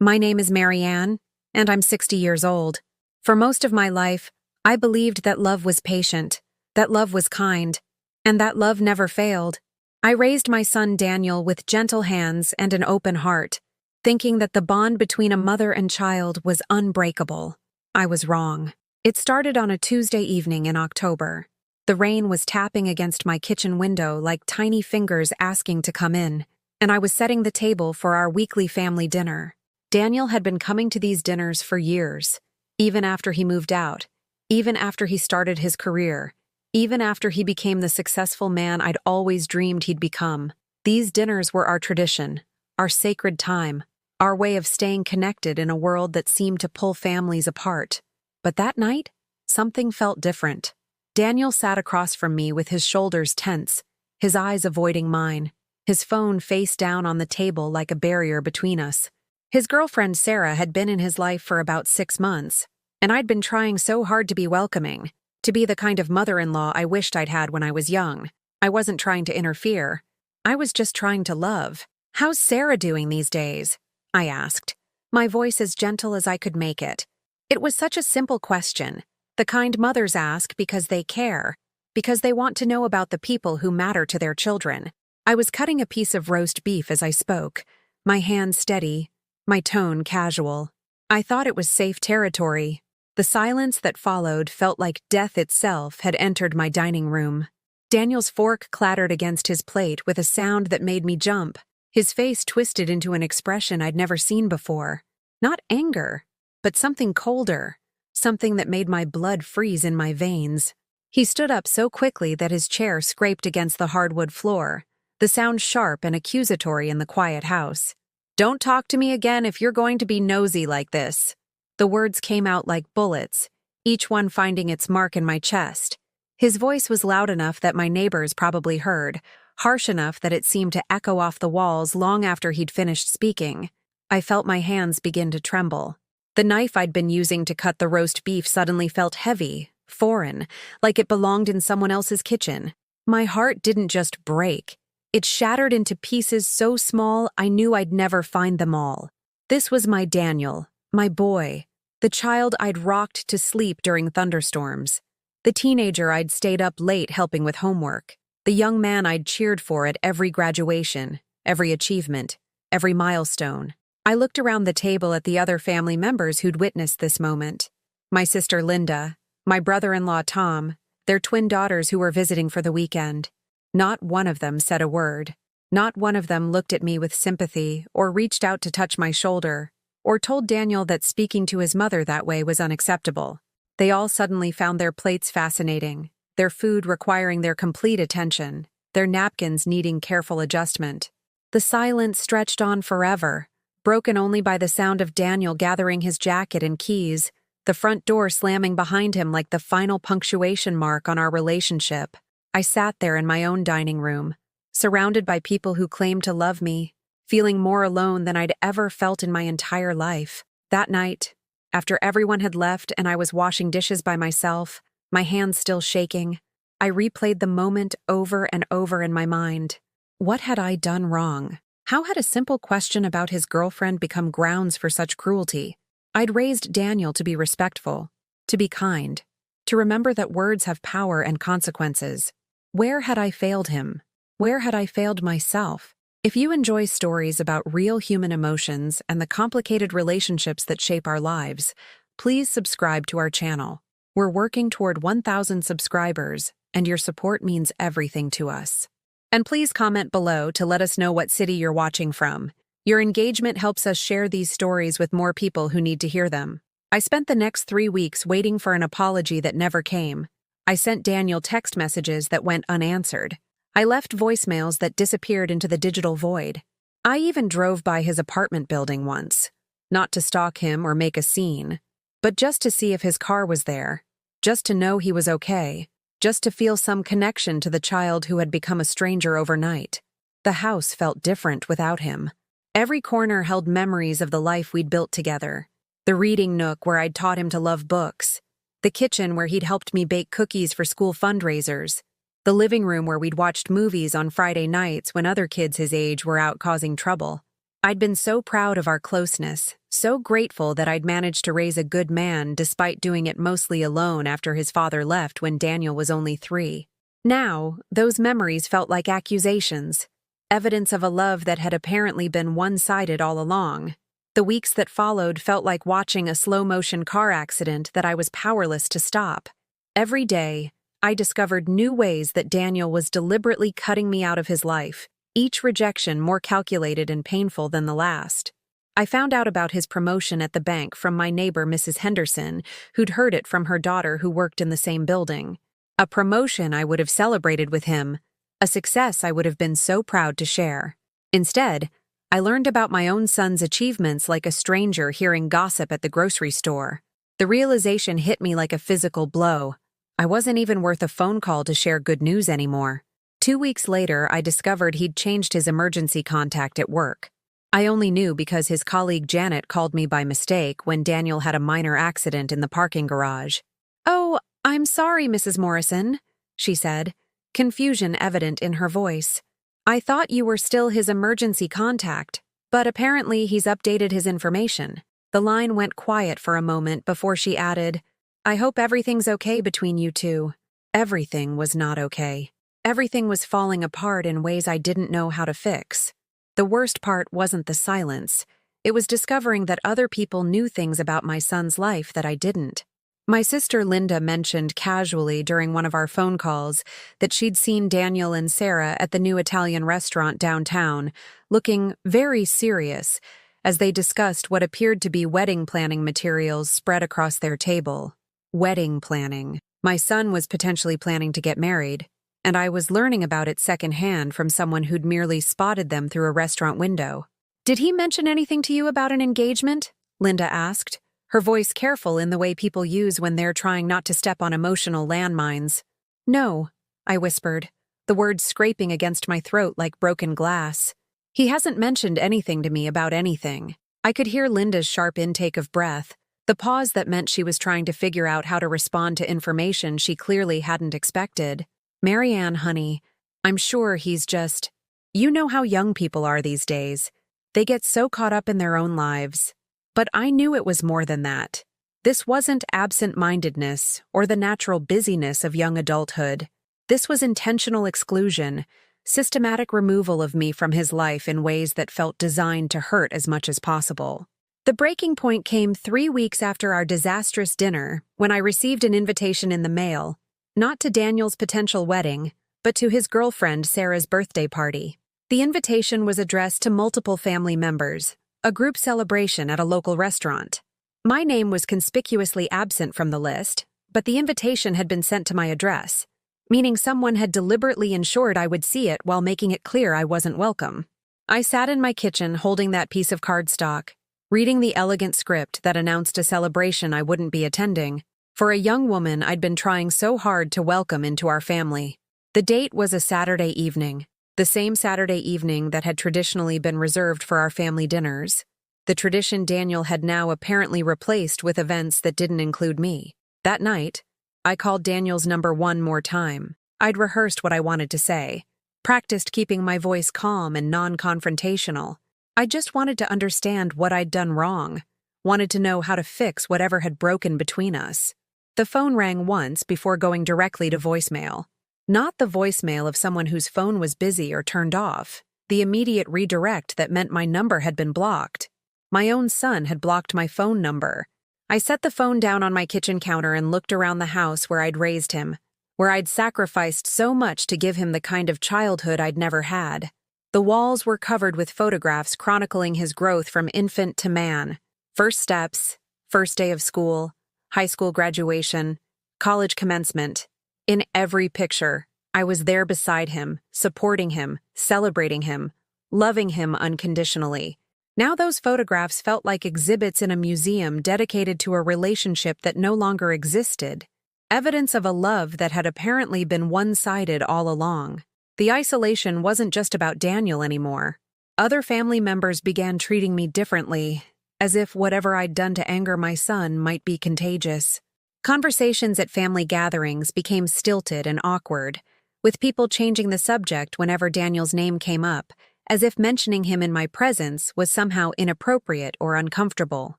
My name is Marianne, and I'm 60 years old. For most of my life, I believed that love was patient, that love was kind, and that love never failed. I raised my son Daniel with gentle hands and an open heart, thinking that the bond between a mother and child was unbreakable. I was wrong. It started on a Tuesday evening in October. The rain was tapping against my kitchen window like tiny fingers asking to come in, and I was setting the table for our weekly family dinner. Daniel had been coming to these dinners for years, even after he moved out, even after he started his career, even after he became the successful man I'd always dreamed he'd become. These dinners were our tradition, our sacred time, our way of staying connected in a world that seemed to pull families apart. But that night, something felt different. Daniel sat across from me with his shoulders tense, his eyes avoiding mine, his phone face down on the table like a barrier between us. His girlfriend Sarah had been in his life for about 6 months, and I'd been trying so hard to be welcoming, to be the kind of mother-in-law I wished I'd had when I was young. I wasn't trying to interfere. I was just trying to love. "How's Sarah doing these days?" I asked, my voice as gentle as I could make it. It was such a simple question, the kind mothers ask because they care, because they want to know about the people who matter to their children. I was cutting a piece of roast beef as I spoke, my hand steady, my tone casual. I thought it was safe territory. The silence that followed felt like death itself had entered my dining room. Daniel's fork clattered against his plate with a sound that made me jump. His face twisted into an expression I'd never seen before. Not anger, but something colder, something that made my blood freeze in my veins. He stood up so quickly that his chair scraped against the hardwood floor, the sound sharp and accusatory in the quiet house. "Don't talk to me again if you're going to be nosy like this." The words came out like bullets, each one finding its mark in my chest. His voice was loud enough that my neighbors probably heard, harsh enough that it seemed to echo off the walls long after he'd finished speaking. I felt my hands begin to tremble. The knife I'd been using to cut the roast beef suddenly felt heavy, foreign, like it belonged in someone else's kitchen. My heart didn't just break. It shattered into pieces so small I knew I'd never find them all. This was my Daniel, my boy, the child I'd rocked to sleep during thunderstorms, the teenager I'd stayed up late helping with homework, the young man I'd cheered for at every graduation, every achievement, every milestone. I looked around the table at the other family members who'd witnessed this moment. My sister Linda, my brother-in-law Tom, their twin daughters who were visiting for the weekend. Not one of them said a word. Not one of them looked at me with sympathy or reached out to touch my shoulder or told Daniel that speaking to his mother that way was unacceptable. They all suddenly found their plates fascinating, their food requiring their complete attention, their napkins needing careful adjustment. The silence stretched on forever, broken only by the sound of Daniel gathering his jacket and keys, the front door slamming behind him like the final punctuation mark on our relationship. I sat there in my own dining room, surrounded by people who claimed to love me, feeling more alone than I'd ever felt in my entire life. That night, after everyone had left and I was washing dishes by myself, my hands still shaking, I replayed the moment over and over in my mind. What had I done wrong? How had a simple question about his girlfriend become grounds for such cruelty? I'd raised Daniel to be respectful, to be kind, to remember that words have power and consequences. Where had I failed him? Where had I failed myself? If you enjoy stories about real human emotions and the complicated relationships that shape our lives, please subscribe to our channel. We're working toward 1,000 subscribers, and your support means everything to us. And please comment below to let us know what city you're watching from. Your engagement helps us share these stories with more people who need to hear them. I spent the next 3 weeks waiting for an apology that never came. I sent Daniel text messages that went unanswered. I left voicemails that disappeared into the digital void. I even drove by his apartment building once, not to stalk him or make a scene, but just to see if his car was there, just to know he was okay, just to feel some connection to the child who had become a stranger overnight. The house felt different without him. Every corner held memories of the life we'd built together. The reading nook where I'd taught him to love books, the kitchen where he'd helped me bake cookies for school fundraisers, the living room where we'd watched movies on Friday nights when other kids his age were out causing trouble. I'd been so proud of our closeness, so grateful that I'd managed to raise a good man despite doing it mostly alone after his father left when Daniel was only 3. Now, those memories felt like accusations, evidence of a love that had apparently been one-sided all along. The weeks that followed felt like watching a slow-motion car accident that I was powerless to stop. Every day, I discovered new ways that Daniel was deliberately cutting me out of his life, each rejection more calculated and painful than the last. I found out about his promotion at the bank from my neighbor Mrs. Henderson, who'd heard it from her daughter who worked in the same building. A promotion I would have celebrated with him, a success I would have been so proud to share. Instead, I learned about my own son's achievements like a stranger hearing gossip at the grocery store. The realization hit me like a physical blow. I wasn't even worth a phone call to share good news anymore. 2 weeks later, I discovered he'd changed his emergency contact at work. I only knew because his colleague Janet called me by mistake when Daniel had a minor accident in the parking garage. "Oh, I'm sorry, Mrs. Morrison," she said, confusion evident in her voice. "I thought you were still his emergency contact, but apparently he's updated his information." The line went quiet for a moment before she added, "I hope everything's okay between you two." Everything was not okay. Everything was falling apart in ways I didn't know how to fix. The worst part wasn't the silence. It was discovering that other people knew things about my son's life that I didn't. My sister Linda mentioned casually during one of our phone calls that she'd seen Daniel and Sarah at the new Italian restaurant downtown, looking very serious, as they discussed what appeared to be wedding planning materials spread across their table. Wedding planning. My son was potentially planning to get married, and I was learning about it secondhand from someone who'd merely spotted them through a restaurant window. "Did he mention anything to you about an engagement?" Linda asked, her voice careful in the way people use when they're trying not to step on emotional landmines. "No," I whispered, the words scraping against my throat like broken glass. "He hasn't mentioned anything to me about anything." I could hear Linda's sharp intake of breath, the pause that meant she was trying to figure out how to respond to information she clearly hadn't expected. "Marianne, honey, I'm sure he's just... You know how young people are these days. They get so caught up in their own lives." But I knew it was more than that. This wasn't absent-mindedness or the natural busyness of young adulthood. This was intentional exclusion, systematic removal of me from his life in ways that felt designed to hurt as much as possible. The breaking point came 3 weeks after our disastrous dinner, when I received an invitation in the mail, not to Daniel's potential wedding, but to his girlfriend Sarah's birthday party. The invitation was addressed to multiple family members, a group celebration at a local restaurant. My name was conspicuously absent from the list, but the invitation had been sent to my address, meaning someone had deliberately ensured I would see it while making it clear I wasn't welcome. I sat in my kitchen holding that piece of cardstock, reading the elegant script that announced a celebration I wouldn't be attending. For a young woman I'd been trying so hard to welcome into our family. The date was a Saturday evening, the same Saturday evening that had traditionally been reserved for our family dinners. The tradition Daniel had now apparently replaced with events that didn't include me. That night, I called Daniel's number one more time. I'd rehearsed what I wanted to say, practiced keeping my voice calm and non-confrontational. I just wanted to understand what I'd done wrong, wanted to know how to fix whatever had broken between us. The phone rang once before going directly to voicemail. Not the voicemail of someone whose phone was busy or turned off, the immediate redirect that meant my number had been blocked. My own son had blocked my phone number. I set the phone down on my kitchen counter and looked around the house where I'd raised him, where I'd sacrificed so much to give him the kind of childhood I'd never had. The walls were covered with photographs chronicling his growth from infant to man. First steps, first day of school, high school graduation, college commencement. In every picture, I was there beside him, supporting him, celebrating him, loving him unconditionally. Now those photographs felt like exhibits in a museum dedicated to a relationship that no longer existed, evidence of a love that had apparently been one-sided all along. The isolation wasn't just about Daniel anymore. Other family members began treating me differently, as if whatever I'd done to anger my son might be contagious. Conversations at family gatherings became stilted and awkward, with people changing the subject whenever Daniel's name came up, as if mentioning him in my presence was somehow inappropriate or uncomfortable.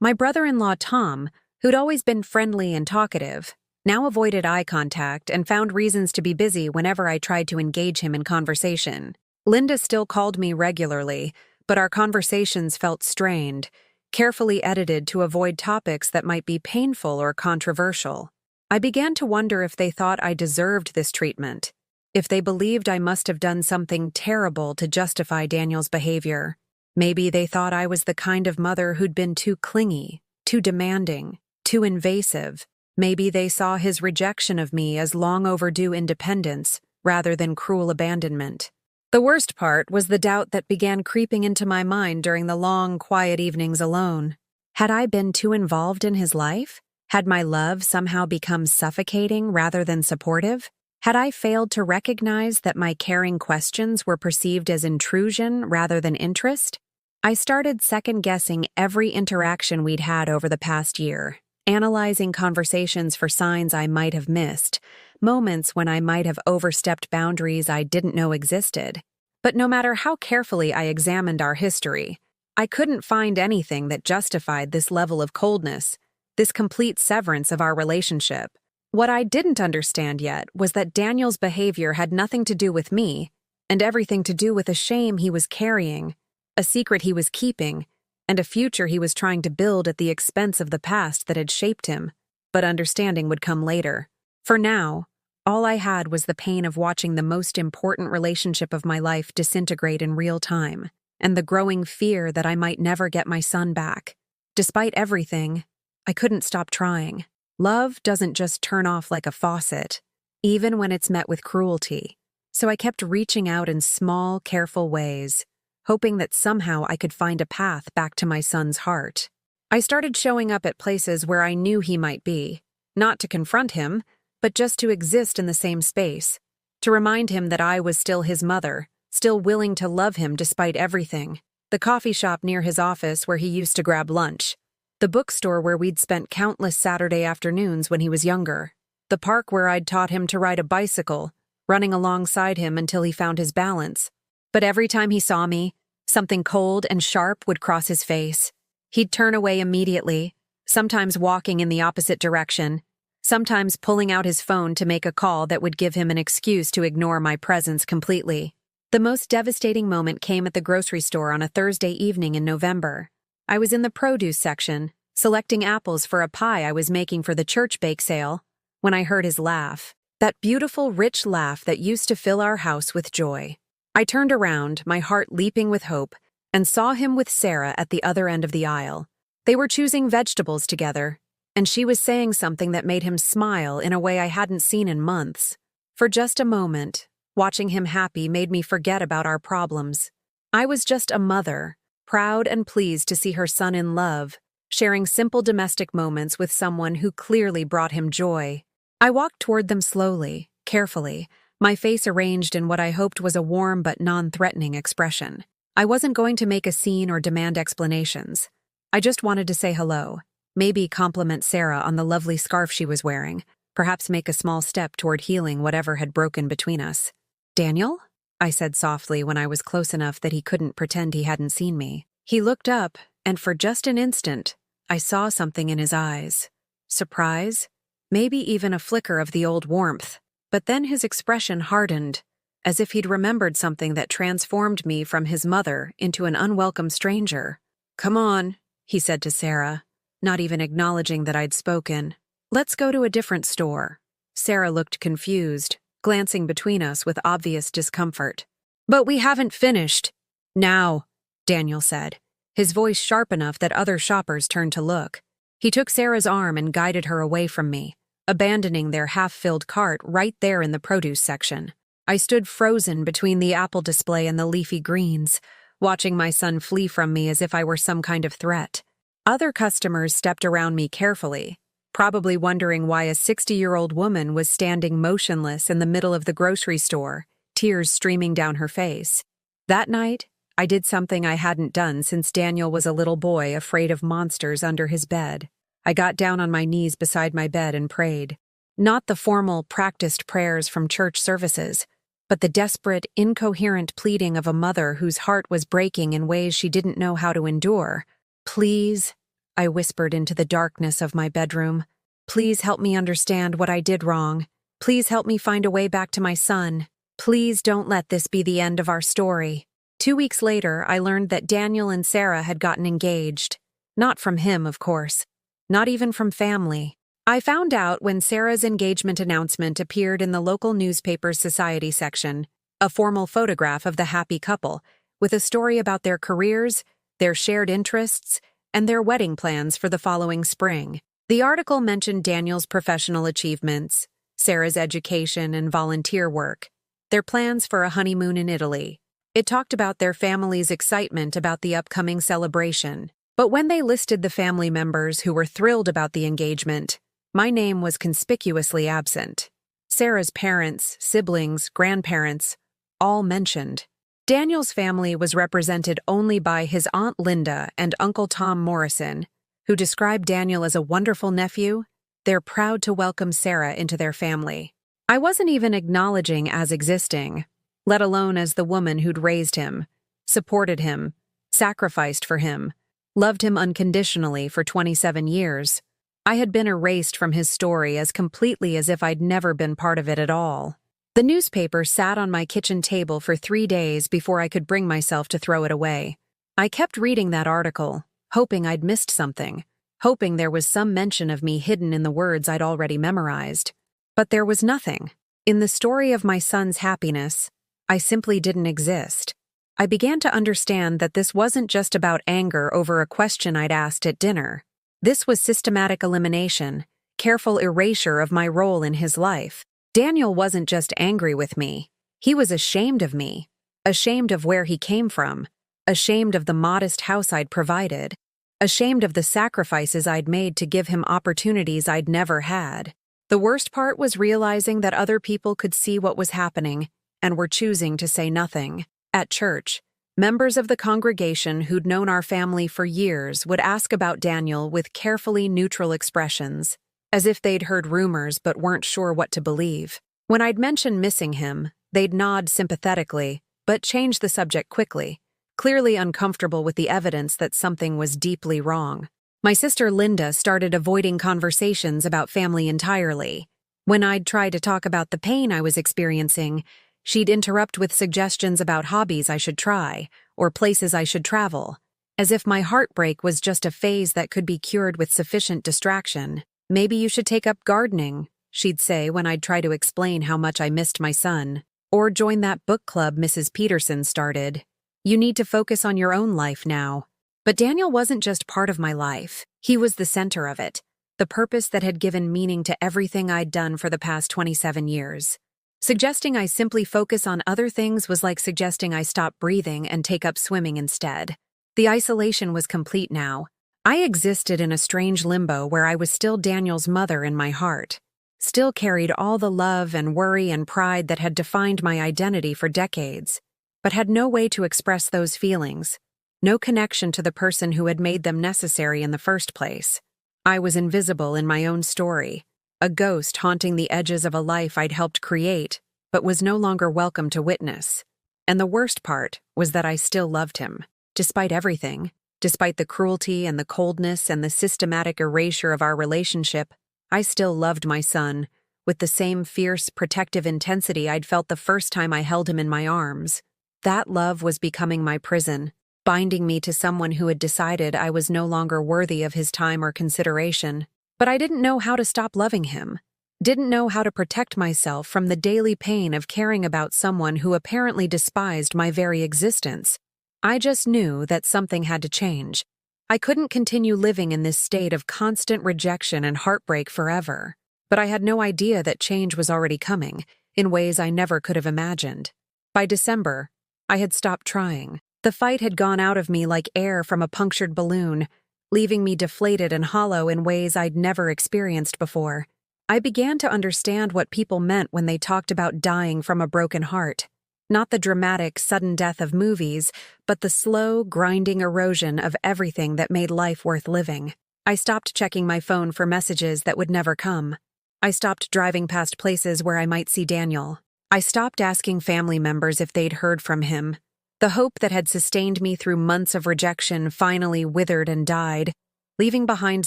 My brother-in-law Tom, who'd always been friendly and talkative, now avoided eye contact and found reasons to be busy whenever I tried to engage him in conversation. Linda still called me regularly, but our conversations felt strained, carefully edited to avoid topics that might be painful or controversial. I began to wonder if they thought I deserved this treatment, if they believed I must have done something terrible to justify Daniel's behavior. Maybe they thought I was the kind of mother who'd been too clingy, too demanding, too invasive. Maybe they saw his rejection of me as long overdue independence rather than cruel abandonment. The worst part was the doubt that began creeping into my mind during the long, quiet evenings alone. Had I been too involved in his life? Had my love somehow become suffocating rather than supportive? Had I failed to recognize that my caring questions were perceived as intrusion rather than interest? I started second-guessing every interaction we'd had over the past year, analyzing conversations for signs I might have missed, moments when I might have overstepped boundaries I didn't know existed. But no matter how carefully I examined our history, I couldn't find anything that justified this level of coldness, this complete severance of our relationship. What I didn't understand yet was that Daniel's behavior had nothing to do with me, and everything to do with a shame he was carrying, a secret he was keeping, and a future he was trying to build at the expense of the past that had shaped him. But understanding would come later. For now, all I had was the pain of watching the most important relationship of my life disintegrate in real time, and the growing fear that I might never get my son back. Despite everything, I couldn't stop trying. Love doesn't just turn off like a faucet, even when it's met with cruelty. So I kept reaching out in small, careful ways, hoping that somehow I could find a path back to my son's heart. I started showing up at places where I knew he might be, not to confront him, but just to exist in the same space, to remind him that I was still his mother, still willing to love him despite everything. The coffee shop near his office where he used to grab lunch, the bookstore where we'd spent countless Saturday afternoons when he was younger, the park where I'd taught him to ride a bicycle, running alongside him until he found his balance. But every time he saw me, something cold and sharp would cross his face. He'd turn away immediately, sometimes walking in the opposite direction, sometimes pulling out his phone to make a call that would give him an excuse to ignore my presence completely. The most devastating moment came at the grocery store on a Thursday evening in November. I was in the produce section, selecting apples for a pie I was making for the church bake sale, when I heard his laugh, that beautiful, rich laugh that used to fill our house with joy. I turned around, my heart leaping with hope, and saw him with Sarah at the other end of the aisle. They were choosing vegetables together, and she was saying something that made him smile in a way I hadn't seen in months. For just a moment, watching him happy made me forget about our problems. I was just a mother, proud and pleased to see her son in love, sharing simple domestic moments with someone who clearly brought him joy. I walked toward them slowly, carefully, my face arranged in what I hoped was a warm but non-threatening expression. I wasn't going to make a scene or demand explanations. I just wanted to say hello, maybe compliment Sarah on the lovely scarf she was wearing, perhaps make a small step toward healing whatever had broken between us. "Daniel?" I said softly when I was close enough that he couldn't pretend he hadn't seen me. He looked up, and for just an instant, I saw something in his eyes. Surprise, maybe even a flicker of the old warmth. But then his expression hardened, as if he'd remembered something that transformed me from his mother into an unwelcome stranger. "Come on," he said to Sarah, not even acknowledging that I'd spoken. "Let's go to a different store." Sarah looked confused, glancing between us with obvious discomfort. "But we haven't finished." "Now," Daniel said, his voice sharp enough that other shoppers turned to look. He took Sarah's arm and guided her away from me, abandoning their half-filled cart right there in the produce section. I stood frozen between the apple display and the leafy greens, watching my son flee from me as if I were some kind of threat. Other customers stepped around me carefully, probably wondering why a 60-year-old woman was standing motionless in the middle of the grocery store, tears streaming down her face. That night, I did something I hadn't done since Daniel was a little boy afraid of monsters under his bed. I got down on my knees beside my bed and prayed. Not the formal, practiced prayers from church services, but the desperate, incoherent pleading of a mother whose heart was breaking in ways she didn't know how to endure. "Please," I whispered into the darkness of my bedroom. "Please help me understand what I did wrong. Please help me find a way back to my son. Please don't let this be the end of our story." 2 weeks later, I learned that Daniel and Sarah had gotten engaged. Not from him, of course. Not even from family. I found out when Sarah's engagement announcement appeared in the local newspaper's society section, a formal photograph of the happy couple, with a story about their careers, their shared interests, and their wedding plans for the following spring. The article mentioned Daniel's professional achievements, Sarah's education and volunteer work, their plans for a honeymoon in Italy. It talked about their family's excitement about the upcoming celebration. But when they listed the family members who were thrilled about the engagement, my name was conspicuously absent. Sarah's parents, siblings, grandparents, all mentioned. Daniel's family was represented only by his Aunt Linda and Uncle Tom Morrison, who described Daniel as a wonderful nephew. They're proud to welcome Sarah into their family. I wasn't even acknowledging as existing, let alone as the woman who'd raised him, supported him, sacrificed for him, loved him unconditionally for 27 years. I had been erased from his story as completely as if I'd never been part of it at all. The newspaper sat on my kitchen table for 3 days before I could bring myself to throw it away. I kept reading that article, hoping I'd missed something, hoping there was some mention of me hidden in the words I'd already memorized. But there was nothing. In the story of my son's happiness, I simply didn't exist. I began to understand that this wasn't just about anger over a question I'd asked at dinner. This was systematic elimination, careful erasure of my role in his life. Daniel wasn't just angry with me. He was ashamed of me, ashamed of where he came from, ashamed of the modest house I'd provided, ashamed of the sacrifices I'd made to give him opportunities I'd never had. The worst part was realizing that other people could see what was happening and were choosing to say nothing. At church, members of the congregation who'd known our family for years would ask about Daniel with carefully neutral expressions, as if they'd heard rumors but weren't sure what to believe. When I'd mention missing him, they'd nod sympathetically, but change the subject quickly, clearly uncomfortable with the evidence that something was deeply wrong. My sister Linda started avoiding conversations about family entirely. When I'd try to talk about the pain I was experiencing, she'd interrupt with suggestions about hobbies I should try, or places I should travel, as if my heartbreak was just a phase that could be cured with sufficient distraction. "Maybe you should take up gardening," she'd say when I'd try to explain how much I missed my son. "Or join that book club Mrs. Peterson started. You need to focus on your own life now." But Daniel wasn't just part of my life. He was the center of it, the purpose that had given meaning to everything I'd done for the past 27 years. Suggesting I simply focus on other things was like suggesting I stop breathing and take up swimming instead. The isolation was complete now. I existed in a strange limbo where I was still Daniel's mother in my heart, still carried all the love and worry and pride that had defined my identity for decades, but had no way to express those feelings, no connection to the person who had made them necessary in the first place. I was invisible in my own story, a ghost haunting the edges of a life I'd helped create, but was no longer welcome to witness. And the worst part was that I still loved him, despite everything, despite the cruelty and the coldness and the systematic erasure of our relationship. I still loved my son, with the same fierce, protective intensity I'd felt the first time I held him in my arms. That love was becoming my prison, binding me to someone who had decided I was no longer worthy of his time or consideration. But I didn't know how to stop loving him, didn't know how to protect myself from the daily pain of caring about someone who apparently despised my very existence. I just knew that something had to change. I couldn't continue living in this state of constant rejection and heartbreak forever. But I had no idea that change was already coming, in ways I never could have imagined. By December, I had stopped trying. The fight had gone out of me like air from a punctured balloon, leaving me deflated and hollow in ways I'd never experienced before. I began to understand what people meant when they talked about dying from a broken heart. Not the dramatic, sudden death of movies, but the slow, grinding erosion of everything that made life worth living. I stopped checking my phone for messages that would never come. I stopped driving past places where I might see Daniel. I stopped asking family members if they'd heard from him. The hope that had sustained me through months of rejection finally withered and died, leaving behind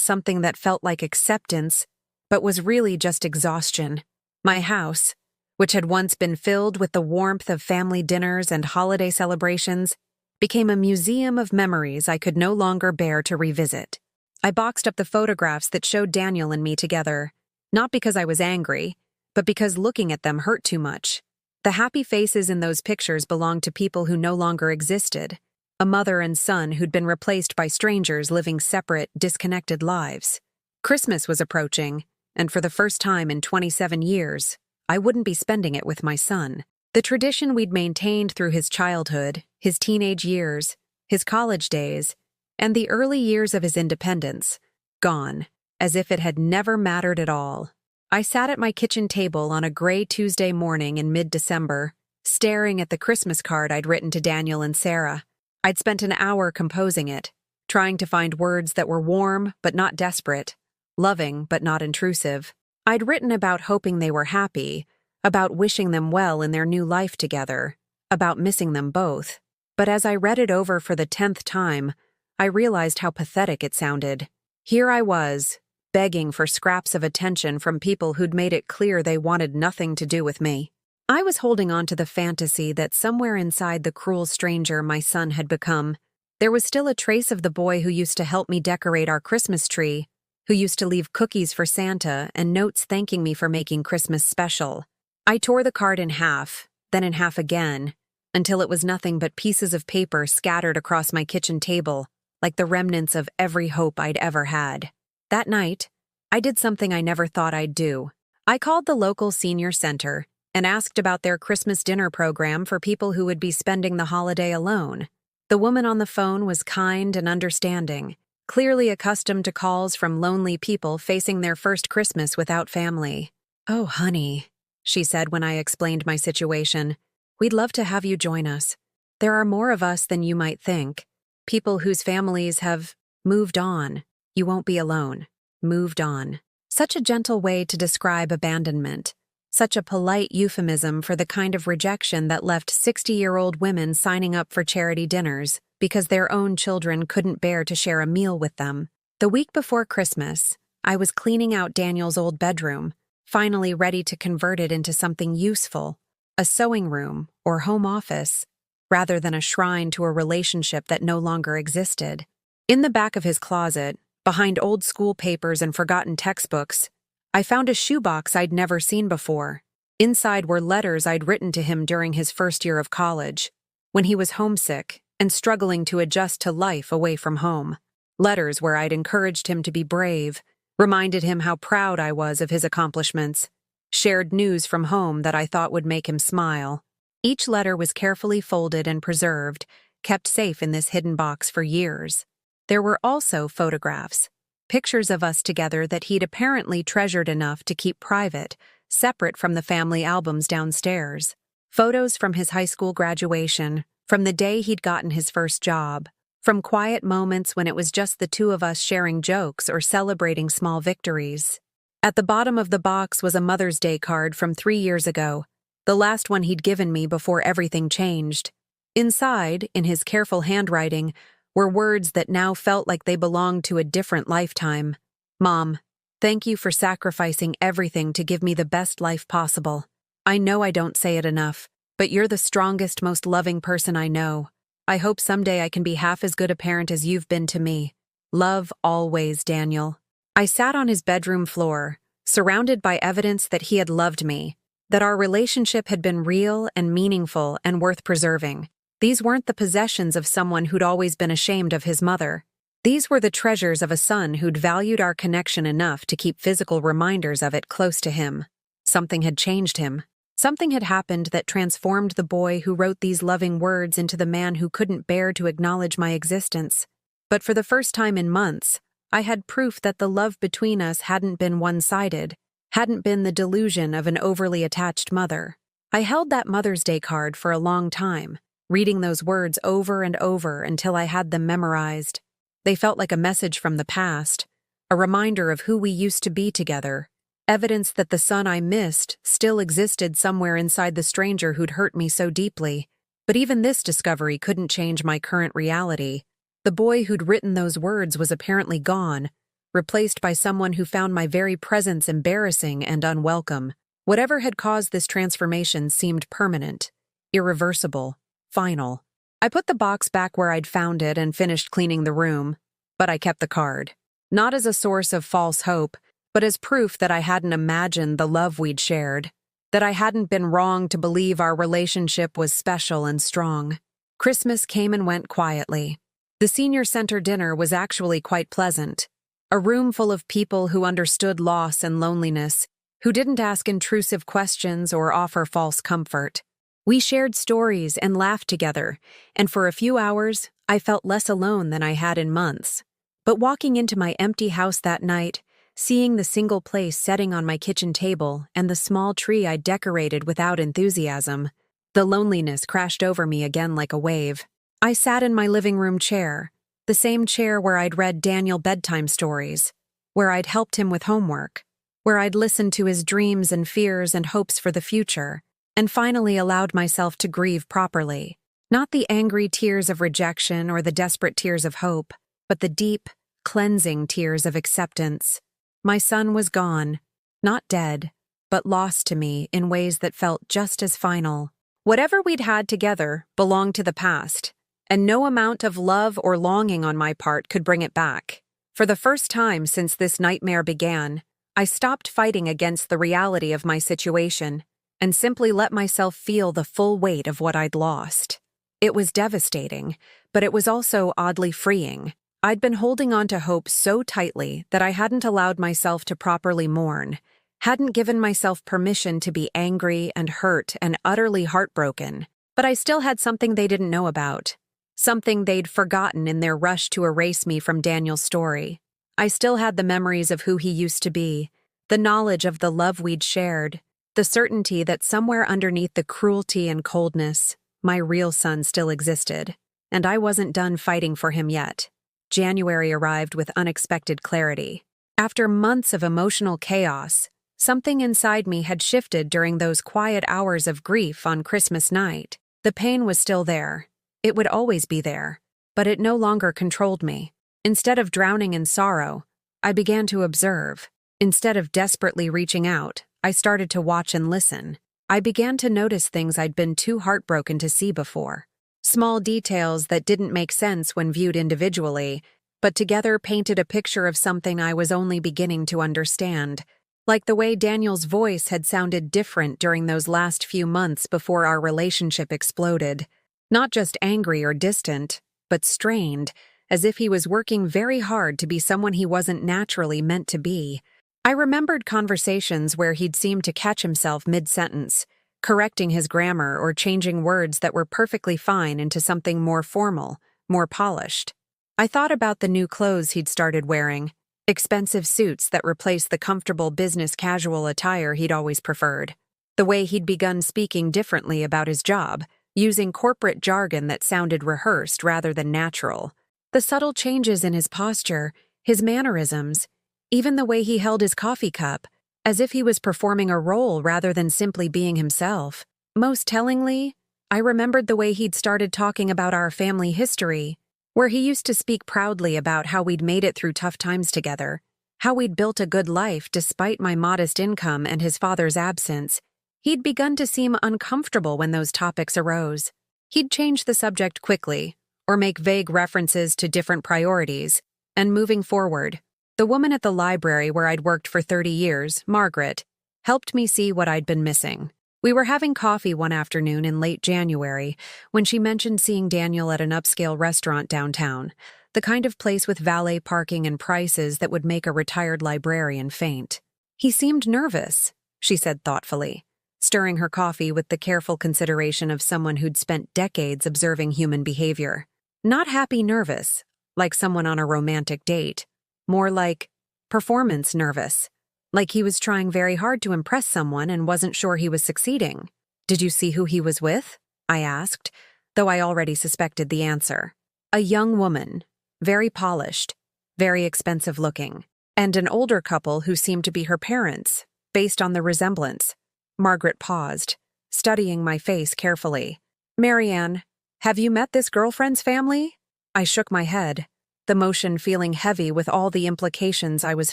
something that felt like acceptance, but was really just exhaustion. My house, which had once been filled with the warmth of family dinners and holiday celebrations, became a museum of memories I could no longer bear to revisit. I boxed up the photographs that showed Daniel and me together, not because I was angry, but because looking at them hurt too much. The happy faces in those pictures belonged to people who no longer existed, a mother and son who'd been replaced by strangers living separate, disconnected lives. Christmas was approaching, and for the first time in 27 years, I wouldn't be spending it with my son. The tradition we'd maintained through his childhood, his teenage years, his college days, and the early years of his independence, gone, as if it had never mattered at all. I sat at my kitchen table on a gray Tuesday morning in mid-December, staring at the Christmas card I'd written to Daniel and Sarah. I'd spent an hour composing it, trying to find words that were warm but not desperate, loving but not intrusive. I'd written about hoping they were happy, about wishing them well in their new life together, about missing them both. But as I read it over for the 10th time, I realized how pathetic it sounded. Here I was, begging for scraps of attention from people who'd made it clear they wanted nothing to do with me. I was holding on to the fantasy that somewhere inside the cruel stranger my son had become, there was still a trace of the boy who used to help me decorate our Christmas tree, who used to leave cookies for Santa and notes thanking me for making Christmas special. I tore the card in half, then in half again, until it was nothing but pieces of paper scattered across my kitchen table, like the remnants of every hope I'd ever had. That night, I did something I never thought I'd do. I called the local senior center and asked about their Christmas dinner program for people who would be spending the holiday alone. The woman on the phone was kind and understanding, clearly accustomed to calls from lonely people facing their first Christmas without family. "Oh, honey," she said when I explained my situation, "we'd love to have you join us. There are more of us than you might think. People whose families have moved on. You won't be alone. Moved on." Such a gentle way to describe abandonment. Such a polite euphemism for the kind of rejection that left 60-year-old women signing up for charity dinners because their own children couldn't bear to share a meal with them. The week before Christmas, I was cleaning out Daniel's old bedroom, finally ready to convert it into something useful, a sewing room or home office, rather than a shrine to a relationship that no longer existed. In the back of his closet, behind old school papers and forgotten textbooks, I found a shoebox I'd never seen before. Inside were letters I'd written to him during his first year of college, when he was homesick and struggling to adjust to life away from home. Letters where I'd encouraged him to be brave, reminded him how proud I was of his accomplishments, shared news from home that I thought would make him smile. Each letter was carefully folded and preserved, kept safe in this hidden box for years. There were also photographs, pictures of us together that he'd apparently treasured enough to keep private, separate from the family albums downstairs. Photos from his high school graduation, from the day he'd gotten his first job, from quiet moments when it was just the two of us sharing jokes or celebrating small victories. At the bottom of the box was a Mother's Day card from 3 years ago, the last one he'd given me before everything changed. Inside, in his careful handwriting, were words that now felt like they belonged to a different lifetime. "Mom, thank you for sacrificing everything to give me the best life possible. I know I don't say it enough, but you're the strongest, most loving person I know. I hope someday I can be half as good a parent as you've been to me. Love always, Daniel." I sat on his bedroom floor, surrounded by evidence that he had loved me, that our relationship had been real and meaningful and worth preserving. These weren't the possessions of someone who'd always been ashamed of his mother. These were the treasures of a son who'd valued our connection enough to keep physical reminders of it close to him. Something had changed him. Something had happened that transformed the boy who wrote these loving words into the man who couldn't bear to acknowledge my existence. But for the first time in months, I had proof that the love between us hadn't been one-sided, hadn't been the delusion of an overly attached mother. I held that Mother's Day card for a long time, reading those words over and over until I had them memorized. They felt like a message from the past, a reminder of who we used to be together, evidence that the son I missed still existed somewhere inside the stranger who'd hurt me so deeply. But even this discovery couldn't change my current reality. The boy who'd written those words was apparently gone, replaced by someone who found my very presence embarrassing and unwelcome. Whatever had caused this transformation seemed permanent, irreversible, final. I put the box back where I'd found it and finished cleaning the room, but I kept the card. Not as a source of false hope, but as proof that I hadn't imagined the love we'd shared, that I hadn't been wrong to believe our relationship was special and strong. Christmas came and went quietly. The senior center dinner was actually quite pleasant. A room full of people who understood loss and loneliness, who didn't ask intrusive questions or offer false comfort. We shared stories and laughed together, and for a few hours, I felt less alone than I had in months. But walking into my empty house that night, seeing the single place setting on my kitchen table and the small tree I decorated without enthusiasm, the loneliness crashed over me again like a wave. I sat in my living room chair, the same chair where I'd read Daniel bedtime stories, where I'd helped him with homework, where I'd listened to his dreams and fears and hopes for the future, and finally allowed myself to grieve properly. Not the angry tears of rejection or the desperate tears of hope, but the deep, cleansing tears of acceptance. My son was gone, not dead, but lost to me in ways that felt just as final. Whatever we'd had together belonged to the past, and no amount of love or longing on my part could bring it back. For the first time since this nightmare began, I stopped fighting against the reality of my situation and simply let myself feel the full weight of what I'd lost. It was devastating, but it was also oddly freeing. I'd been holding on to hope so tightly that I hadn't allowed myself to properly mourn, hadn't given myself permission to be angry and hurt and utterly heartbroken. But I still had something they didn't know about, something they'd forgotten in their rush to erase me from Daniel's story. I still had the memories of who he used to be, the knowledge of the love we'd shared, the certainty that somewhere underneath the cruelty and coldness, my real son still existed, and I wasn't done fighting for him yet. January arrived with unexpected clarity. After months of emotional chaos, something inside me had shifted during those quiet hours of grief on Christmas night. The pain was still there. It would always be there, but it no longer controlled me. Instead of drowning in sorrow, I began to observe. Instead of desperately reaching out, I started to watch and listen. I began to notice things I'd been too heartbroken to see before. Small details that didn't make sense when viewed individually, but together painted a picture of something I was only beginning to understand. Like the way Daniel's voice had sounded different during those last few months before our relationship exploded. Not just angry or distant, but strained, as if he was working very hard to be someone he wasn't naturally meant to be. I remembered conversations where he'd seemed to catch himself mid-sentence, correcting his grammar or changing words that were perfectly fine into something more formal, more polished. I thought about the new clothes he'd started wearing, expensive suits that replaced the comfortable business casual attire he'd always preferred, the way he'd begun speaking differently about his job, using corporate jargon that sounded rehearsed rather than natural, the subtle changes in his posture, his mannerisms, even the way he held his coffee cup, as if he was performing a role rather than simply being himself. Most tellingly, I remembered the way he'd started talking about our family history, where he used to speak proudly about how we'd made it through tough times together, how we'd built a good life despite my modest income and his father's absence. He'd begun to seem uncomfortable when those topics arose. He'd change the subject quickly, or make vague references to different priorities, and moving forward, the woman at the library where I'd worked for 30 years, Margaret, helped me see what I'd been missing. We were having coffee one afternoon in late January when she mentioned seeing Daniel at an upscale restaurant downtown, the kind of place with valet parking and prices that would make a retired librarian faint. He seemed nervous, she said thoughtfully, stirring her coffee with the careful consideration of someone who'd spent decades observing human behavior. Not happy nervous, like someone on a romantic date. More like performance nervous, like he was trying very hard to impress someone and wasn't sure he was succeeding. "Did you see who he was with?" I asked, though I already suspected the answer. A young woman, very polished, very expensive looking, and an older couple who seemed to be her parents, based on the resemblance. Margaret paused, studying my face carefully. Marianne, have you met this girlfriend's family? I shook my head, the motion feeling heavy with all the implications I was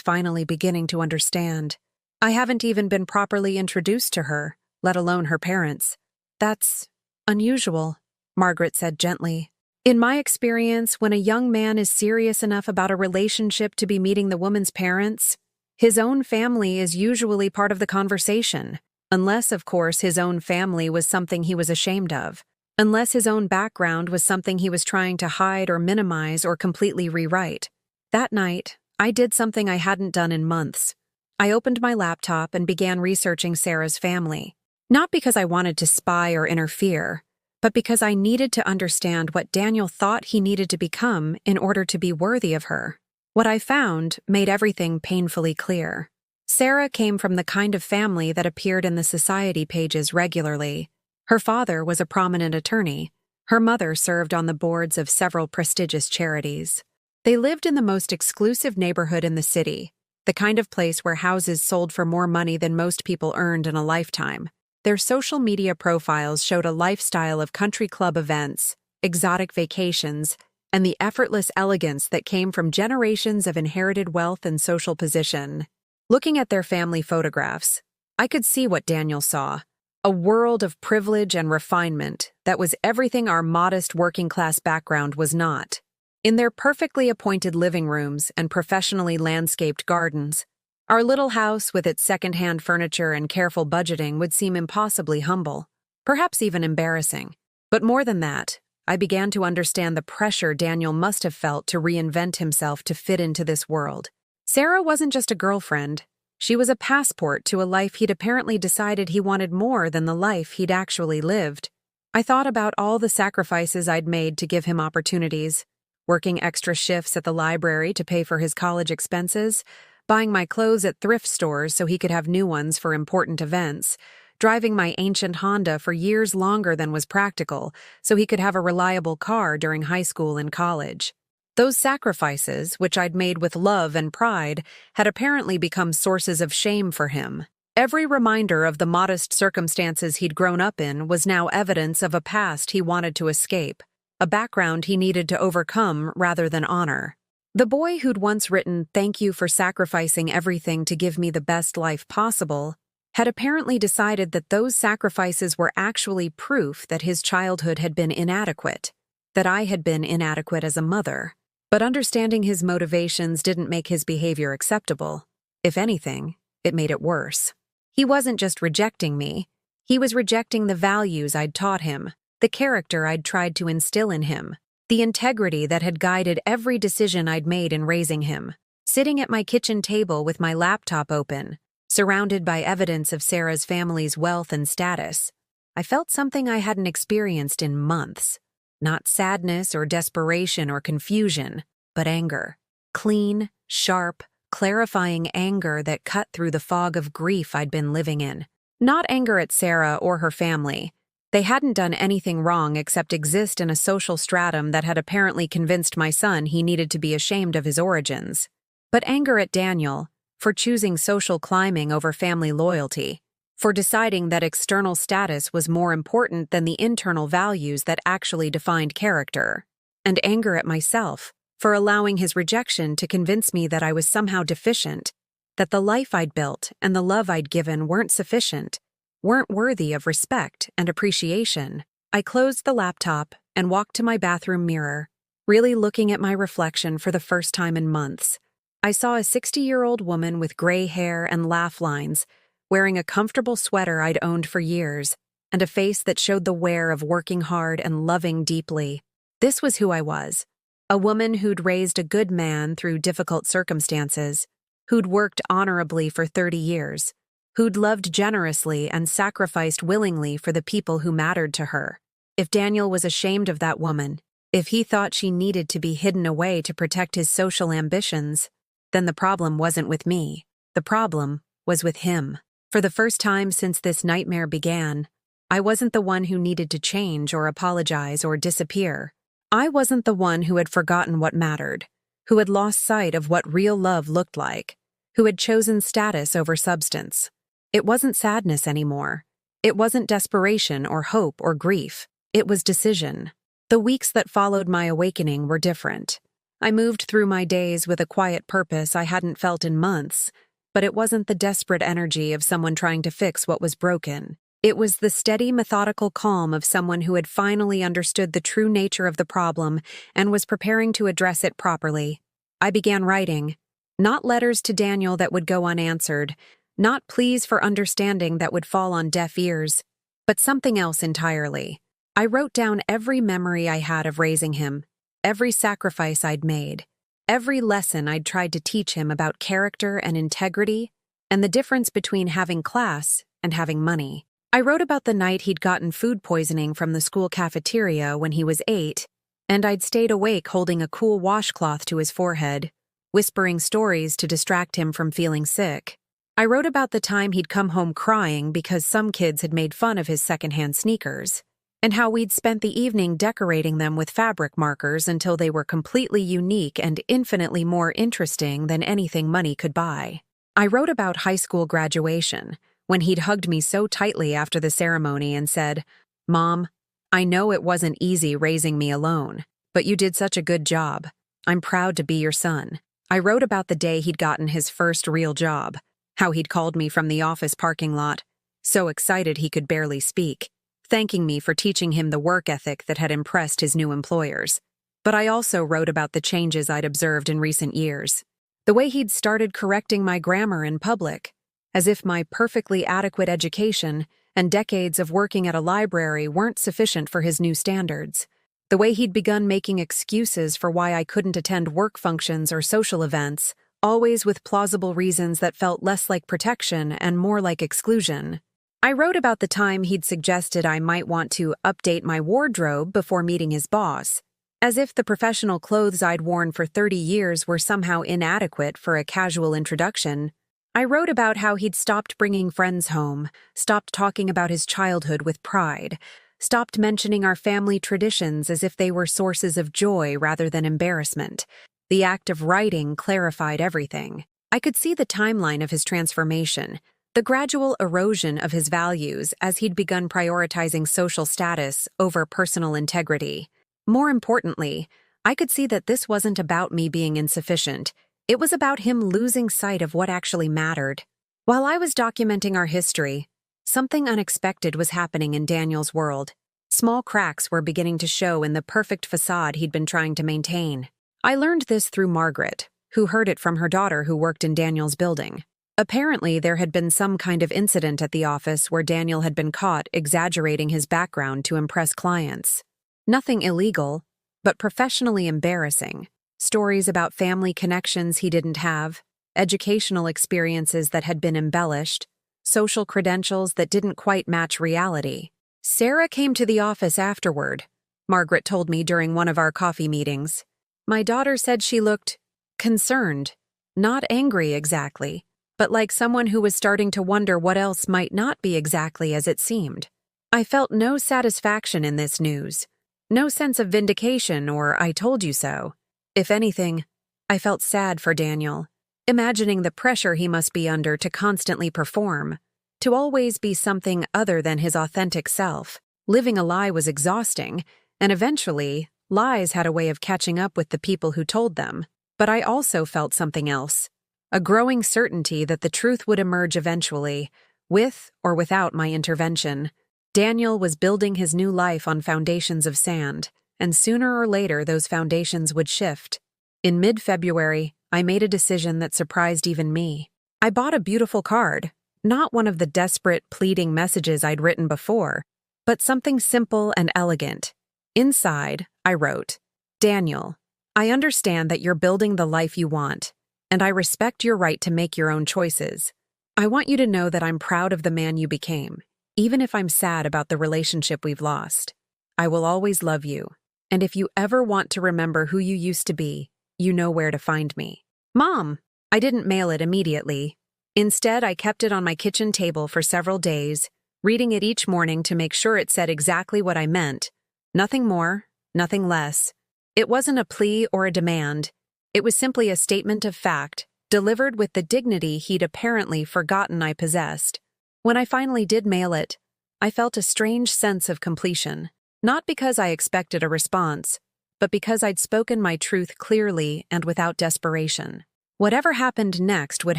finally beginning to understand. I haven't even been properly introduced to her, let alone her parents. That's unusual, Margaret said gently. In my experience, when a young man is serious enough about a relationship to be meeting the woman's parents, his own family is usually part of the conversation, unless, of course, his own family was something he was ashamed of, unless his own background was something he was trying to hide or minimize or completely rewrite. That night, I did something I hadn't done in months. I opened my laptop and began researching Sarah's family, not because I wanted to spy or interfere, but because I needed to understand what Daniel thought he needed to become in order to be worthy of her. What I found made everything painfully clear. Sarah came from the kind of family that appeared in the society pages regularly. Her father was a prominent attorney. Her mother served on the boards of several prestigious charities. They lived in the most exclusive neighborhood in the city, the kind of place where houses sold for more money than most people earned in a lifetime. Their social media profiles showed a lifestyle of country club events, exotic vacations, and the effortless elegance that came from generations of inherited wealth and social position. Looking at their family photographs, I could see what Daniel saw, a world of privilege and refinement that was everything our modest working-class background was not. In their perfectly appointed living rooms and professionally landscaped gardens, our little house with its second-hand furniture and careful budgeting would seem impossibly humble, perhaps even embarrassing. But more than that, I began to understand the pressure Daniel must have felt to reinvent himself to fit into this world. Sarah wasn't just a girlfriend. She was a passport to a life he'd apparently decided he wanted more than the life he'd actually lived. I thought about all the sacrifices I'd made to give him opportunities, working extra shifts at the library to pay for his college expenses, buying my clothes at thrift stores so he could have new ones for important events, driving my ancient Honda for years longer than was practical so he could have a reliable car during high school and college. Those sacrifices, which I'd made with love and pride, had apparently become sources of shame for him. Every reminder of the modest circumstances he'd grown up in was now evidence of a past he wanted to escape, a background he needed to overcome rather than honor. The boy who'd once written, "Thank you for sacrificing everything to give me the best life possible," had apparently decided that those sacrifices were actually proof that his childhood had been inadequate, that I had been inadequate as a mother. But understanding his motivations didn't make his behavior acceptable. If anything, it made it worse. He wasn't just rejecting me. He was rejecting the values I'd taught him, the character I'd tried to instill in him, the integrity that had guided every decision I'd made in raising him. Sitting at my kitchen table with my laptop open, surrounded by evidence of Sarah's family's wealth and status, I felt something I hadn't experienced in months. Not sadness or desperation or confusion, but anger. Clean, sharp, clarifying anger that cut through the fog of grief I'd been living in. Not anger at Sarah or her family. They hadn't done anything wrong except exist in a social stratum that had apparently convinced my son he needed to be ashamed of his origins. But anger at Daniel, for choosing social climbing over family loyalty, for deciding that external status was more important than the internal values that actually defined character. And anger at myself, for allowing his rejection to convince me that I was somehow deficient, that the life I'd built and the love I'd given weren't sufficient, weren't worthy of respect and appreciation. I closed the laptop and walked to my bathroom mirror, really looking at my reflection for the first time in months. I saw a 60-year-old woman with gray hair and laugh lines, wearing a comfortable sweater I'd owned for years, and a face that showed the wear of working hard and loving deeply. This was who I was, a woman who'd raised a good man through difficult circumstances, who'd worked honorably for 30 years, who'd loved generously and sacrificed willingly for the people who mattered to her. If Daniel was ashamed of that woman, if he thought she needed to be hidden away to protect his social ambitions, then the problem wasn't with me. The problem was with him. For the first time since this nightmare began, I wasn't the one who needed to change or apologize or disappear. I wasn't the one who had forgotten what mattered, who had lost sight of what real love looked like, who had chosen status over substance. It wasn't sadness anymore. It wasn't desperation or hope or grief. It was decision. The weeks that followed my awakening were different. I moved through my days with a quiet purpose I hadn't felt in months, but it wasn't the desperate energy of someone trying to fix what was broken. It was the steady, methodical calm of someone who had finally understood the true nature of the problem and was preparing to address it properly. I began writing. Not letters to Daniel that would go unanswered, not pleas for understanding that would fall on deaf ears, but something else entirely. I wrote down every memory I had of raising him, every sacrifice I'd made, every lesson I'd tried to teach him about character and integrity, and the difference between having class and having money. I wrote about the night he'd gotten food poisoning from the school cafeteria when he was 8, and I'd stayed awake holding a cool washcloth to his forehead, whispering stories to distract him from feeling sick. I wrote about the time he'd come home crying because some kids had made fun of his secondhand sneakers, and how we'd spent the evening decorating them with fabric markers until they were completely unique and infinitely more interesting than anything money could buy. I wrote about high school graduation, when he'd hugged me so tightly after the ceremony and said, "Mom, I know it wasn't easy raising me alone, but you did such a good job. I'm proud to be your son." I wrote about the day he'd gotten his first real job, how he'd called me from the office parking lot, so excited he could barely speak, thanking me for teaching him the work ethic that had impressed his new employers. But I also wrote about the changes I'd observed in recent years. The way he'd started correcting my grammar in public, as if my perfectly adequate education and decades of working at a library weren't sufficient for his new standards. The way he'd begun making excuses for why I couldn't attend work functions or social events, always with plausible reasons that felt less like protection and more like exclusion. I wrote about the time he'd suggested I might want to update my wardrobe before meeting his boss, as if the professional clothes I'd worn for 30 years were somehow inadequate for a casual introduction. I wrote about how he'd stopped bringing friends home, stopped talking about his childhood with pride, stopped mentioning our family traditions as if they were sources of joy rather than embarrassment. The act of writing clarified everything. I could see the timeline of his transformation, the gradual erosion of his values as he'd begun prioritizing social status over personal integrity. More importantly, I could see that this wasn't about me being insufficient. It was about him losing sight of what actually mattered. While I was documenting our history, something unexpected was happening in Daniel's world. Small cracks were beginning to show in the perfect facade he'd been trying to maintain. I learned this through Margaret, who heard it from her daughter who worked in Daniel's building. Apparently, there had been some kind of incident at the office where Daniel had been caught exaggerating his background to impress clients. Nothing illegal, but professionally embarrassing. Stories about family connections he didn't have, educational experiences that had been embellished, social credentials that didn't quite match reality. Sarah came to the office afterward, Margaret told me during one of our coffee meetings. My daughter said she looked concerned, not angry exactly, but like someone who was starting to wonder what else might not be exactly as it seemed. I felt no satisfaction in this news, no sense of vindication or "I told you so." If anything, I felt sad for Daniel, imagining the pressure he must be under to constantly perform, to always be something other than his authentic self. Living a lie was exhausting, and eventually, lies had a way of catching up with the people who told them. But I also felt something else, a growing certainty that the truth would emerge eventually, with or without my intervention. Daniel was building his new life on foundations of sand, and sooner or later those foundations would shift. In mid-February, I made a decision that surprised even me. I bought a beautiful card, not one of the desperate, pleading messages I'd written before, but something simple and elegant. Inside, I wrote, "Daniel, I understand that you're building the life you want, and I respect your right to make your own choices. I want you to know that I'm proud of the man you became, even if I'm sad about the relationship we've lost. I will always love you. And if you ever want to remember who you used to be, you know where to find me." Mom! I didn't mail it immediately. Instead, I kept it on my kitchen table for several days, reading it each morning to make sure it said exactly what I meant. Nothing more, nothing less. It wasn't a plea or a demand. It was simply a statement of fact, delivered with the dignity he'd apparently forgotten I possessed. When I finally did mail it, I felt a strange sense of completion. Not because I expected a response, but because I'd spoken my truth clearly and without desperation. Whatever happened next would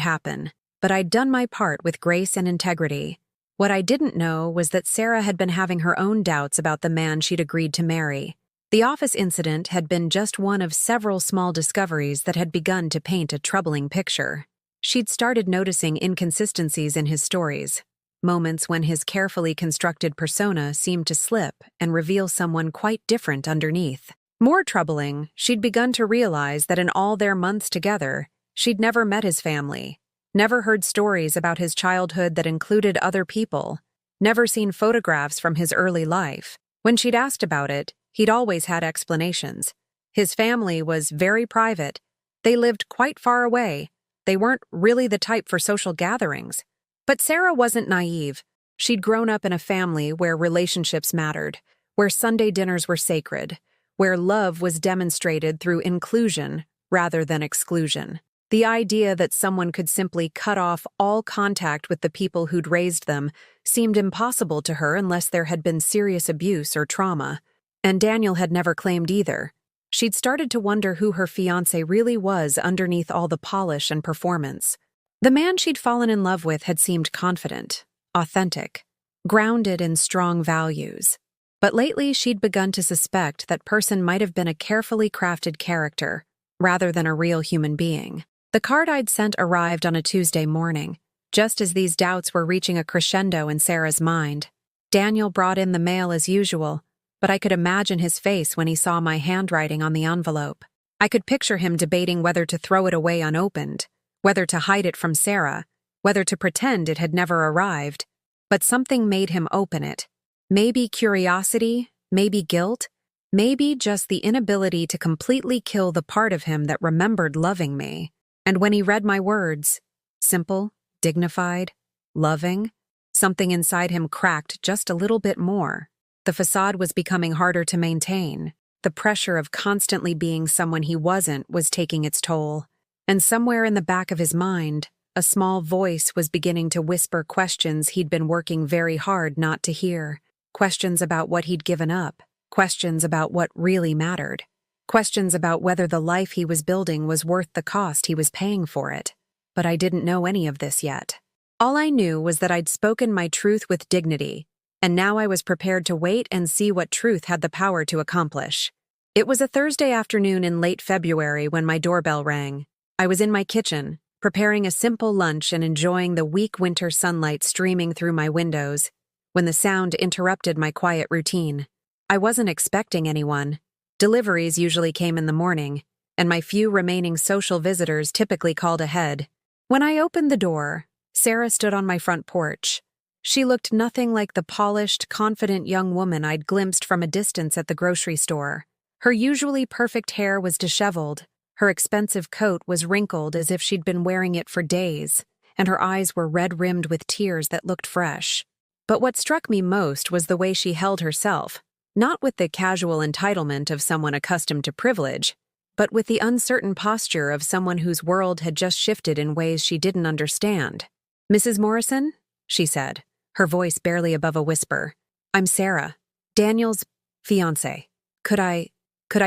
happen, but I'd done my part with grace and integrity. What I didn't know was that Sarah had been having her own doubts about the man she'd agreed to marry. The office incident had been just one of several small discoveries that had begun to paint a troubling picture. She'd started noticing inconsistencies in his stories, moments when his carefully constructed persona seemed to slip and reveal someone quite different underneath. More troubling, she'd begun to realize that in all their months together, she'd never met his family, never heard stories about his childhood that included other people, never seen photographs from his early life. When she'd asked about it, he'd always had explanations. His family was very private. They lived quite far away. They weren't really the type for social gatherings. But Sarah wasn't naive. She'd grown up in a family where relationships mattered, where Sunday dinners were sacred, where love was demonstrated through inclusion rather than exclusion. The idea that someone could simply cut off all contact with the people who'd raised them seemed impossible to her unless there had been serious abuse or trauma. And Daniel had never claimed either. She'd started to wonder who her fiancé really was underneath all the polish and performance. The man she'd fallen in love with had seemed confident, authentic, grounded in strong values. But lately she'd begun to suspect that person might have been a carefully crafted character, rather than a real human being. The card I'd sent arrived on a Tuesday morning, just as these doubts were reaching a crescendo in Sarah's mind. Daniel brought in the mail as usual, but I could imagine his face when he saw my handwriting on the envelope. I could picture him debating whether to throw it away unopened, whether to hide it from Sarah, whether to pretend it had never arrived. But something made him open it. Maybe curiosity, maybe guilt, maybe just the inability to completely kill the part of him that remembered loving me. And when he read my words, simple, dignified, loving, something inside him cracked just a little bit more. The facade was becoming harder to maintain. The pressure of constantly being someone he wasn't was taking its toll. And somewhere in the back of his mind, a small voice was beginning to whisper questions he'd been working very hard not to hear. Questions about what he'd given up. Questions about what really mattered. Questions about whether the life he was building was worth the cost he was paying for it. But I didn't know any of this yet. All I knew was that I'd spoken my truth with dignity, and now I was prepared to wait and see what truth had the power to accomplish. It was a Thursday afternoon in late February when my doorbell rang. I was in my kitchen, preparing a simple lunch and enjoying the weak winter sunlight streaming through my windows, when the sound interrupted my quiet routine. I wasn't expecting anyone. Deliveries usually came in the morning, and my few remaining social visitors typically called ahead. When I opened the door, Sarah stood on my front porch. She looked nothing like the polished, confident young woman I'd glimpsed from a distance at the grocery store. Her usually perfect hair was disheveled, her expensive coat was wrinkled as if she'd been wearing it for days, and her eyes were red-rimmed with tears that looked fresh. But what struck me most was the way she held herself, not with the casual entitlement of someone accustomed to privilege, but with the uncertain posture of someone whose world had just shifted in ways she didn't understand. "Mrs. Morrison?" she said, her voice barely above a whisper. "I'm Sarah, Daniel's fiancé. Could I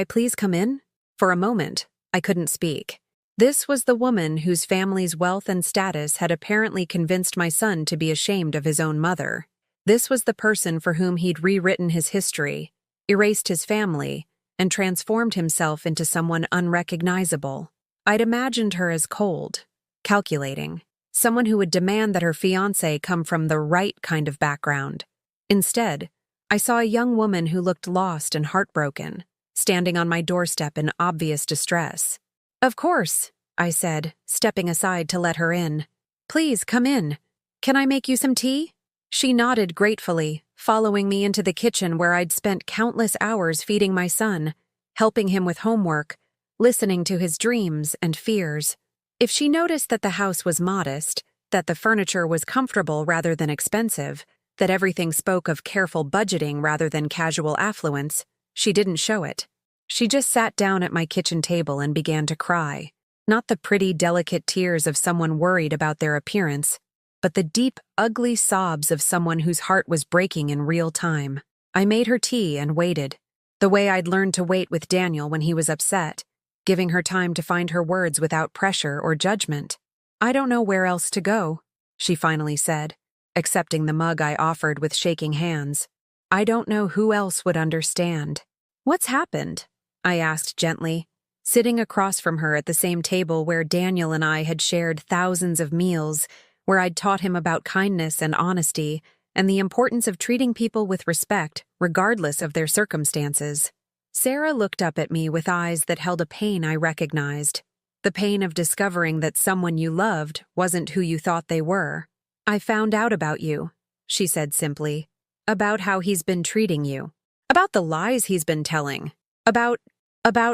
please come in?" For a moment, I couldn't speak. This was the woman whose family's wealth and status had apparently convinced my son to be ashamed of his own mother. This was the person for whom he'd rewritten his history, erased his family, and transformed himself into someone unrecognizable. I'd imagined her as cold, calculating, someone who would demand that her fiancé come from the right kind of background. Instead, I saw a young woman who looked lost and heartbroken, standing on my doorstep in obvious distress. "Of course," I said, stepping aside to let her in. "Please, come in. Can I make you some tea?" She nodded gratefully, following me into the kitchen where I'd spent countless hours feeding my son, helping him with homework, listening to his dreams and fears. If she noticed that the house was modest, that the furniture was comfortable rather than expensive, that everything spoke of careful budgeting rather than casual affluence, she didn't show it. She just sat down at my kitchen table and began to cry. Not the pretty, delicate tears of someone worried about their appearance, but the deep, ugly sobs of someone whose heart was breaking in real time. I made her tea and waited, the way I'd learned to wait with Daniel when he was upset, giving her time to find her words without pressure or judgment. "I don't know where else to go," she finally said, accepting the mug I offered with shaking hands. "I don't know who else would understand." "What's happened?" I asked gently, sitting across from her at the same table where Daniel and I had shared thousands of meals, where I'd taught him about kindness and honesty and the importance of treating people with respect, regardless of their circumstances. Sarah looked up at me with eyes that held a pain I recognized, the pain of discovering that someone you loved wasn't who you thought they were. "I found out about you," she said simply, "about how he's been treating you, about the lies he's been telling, about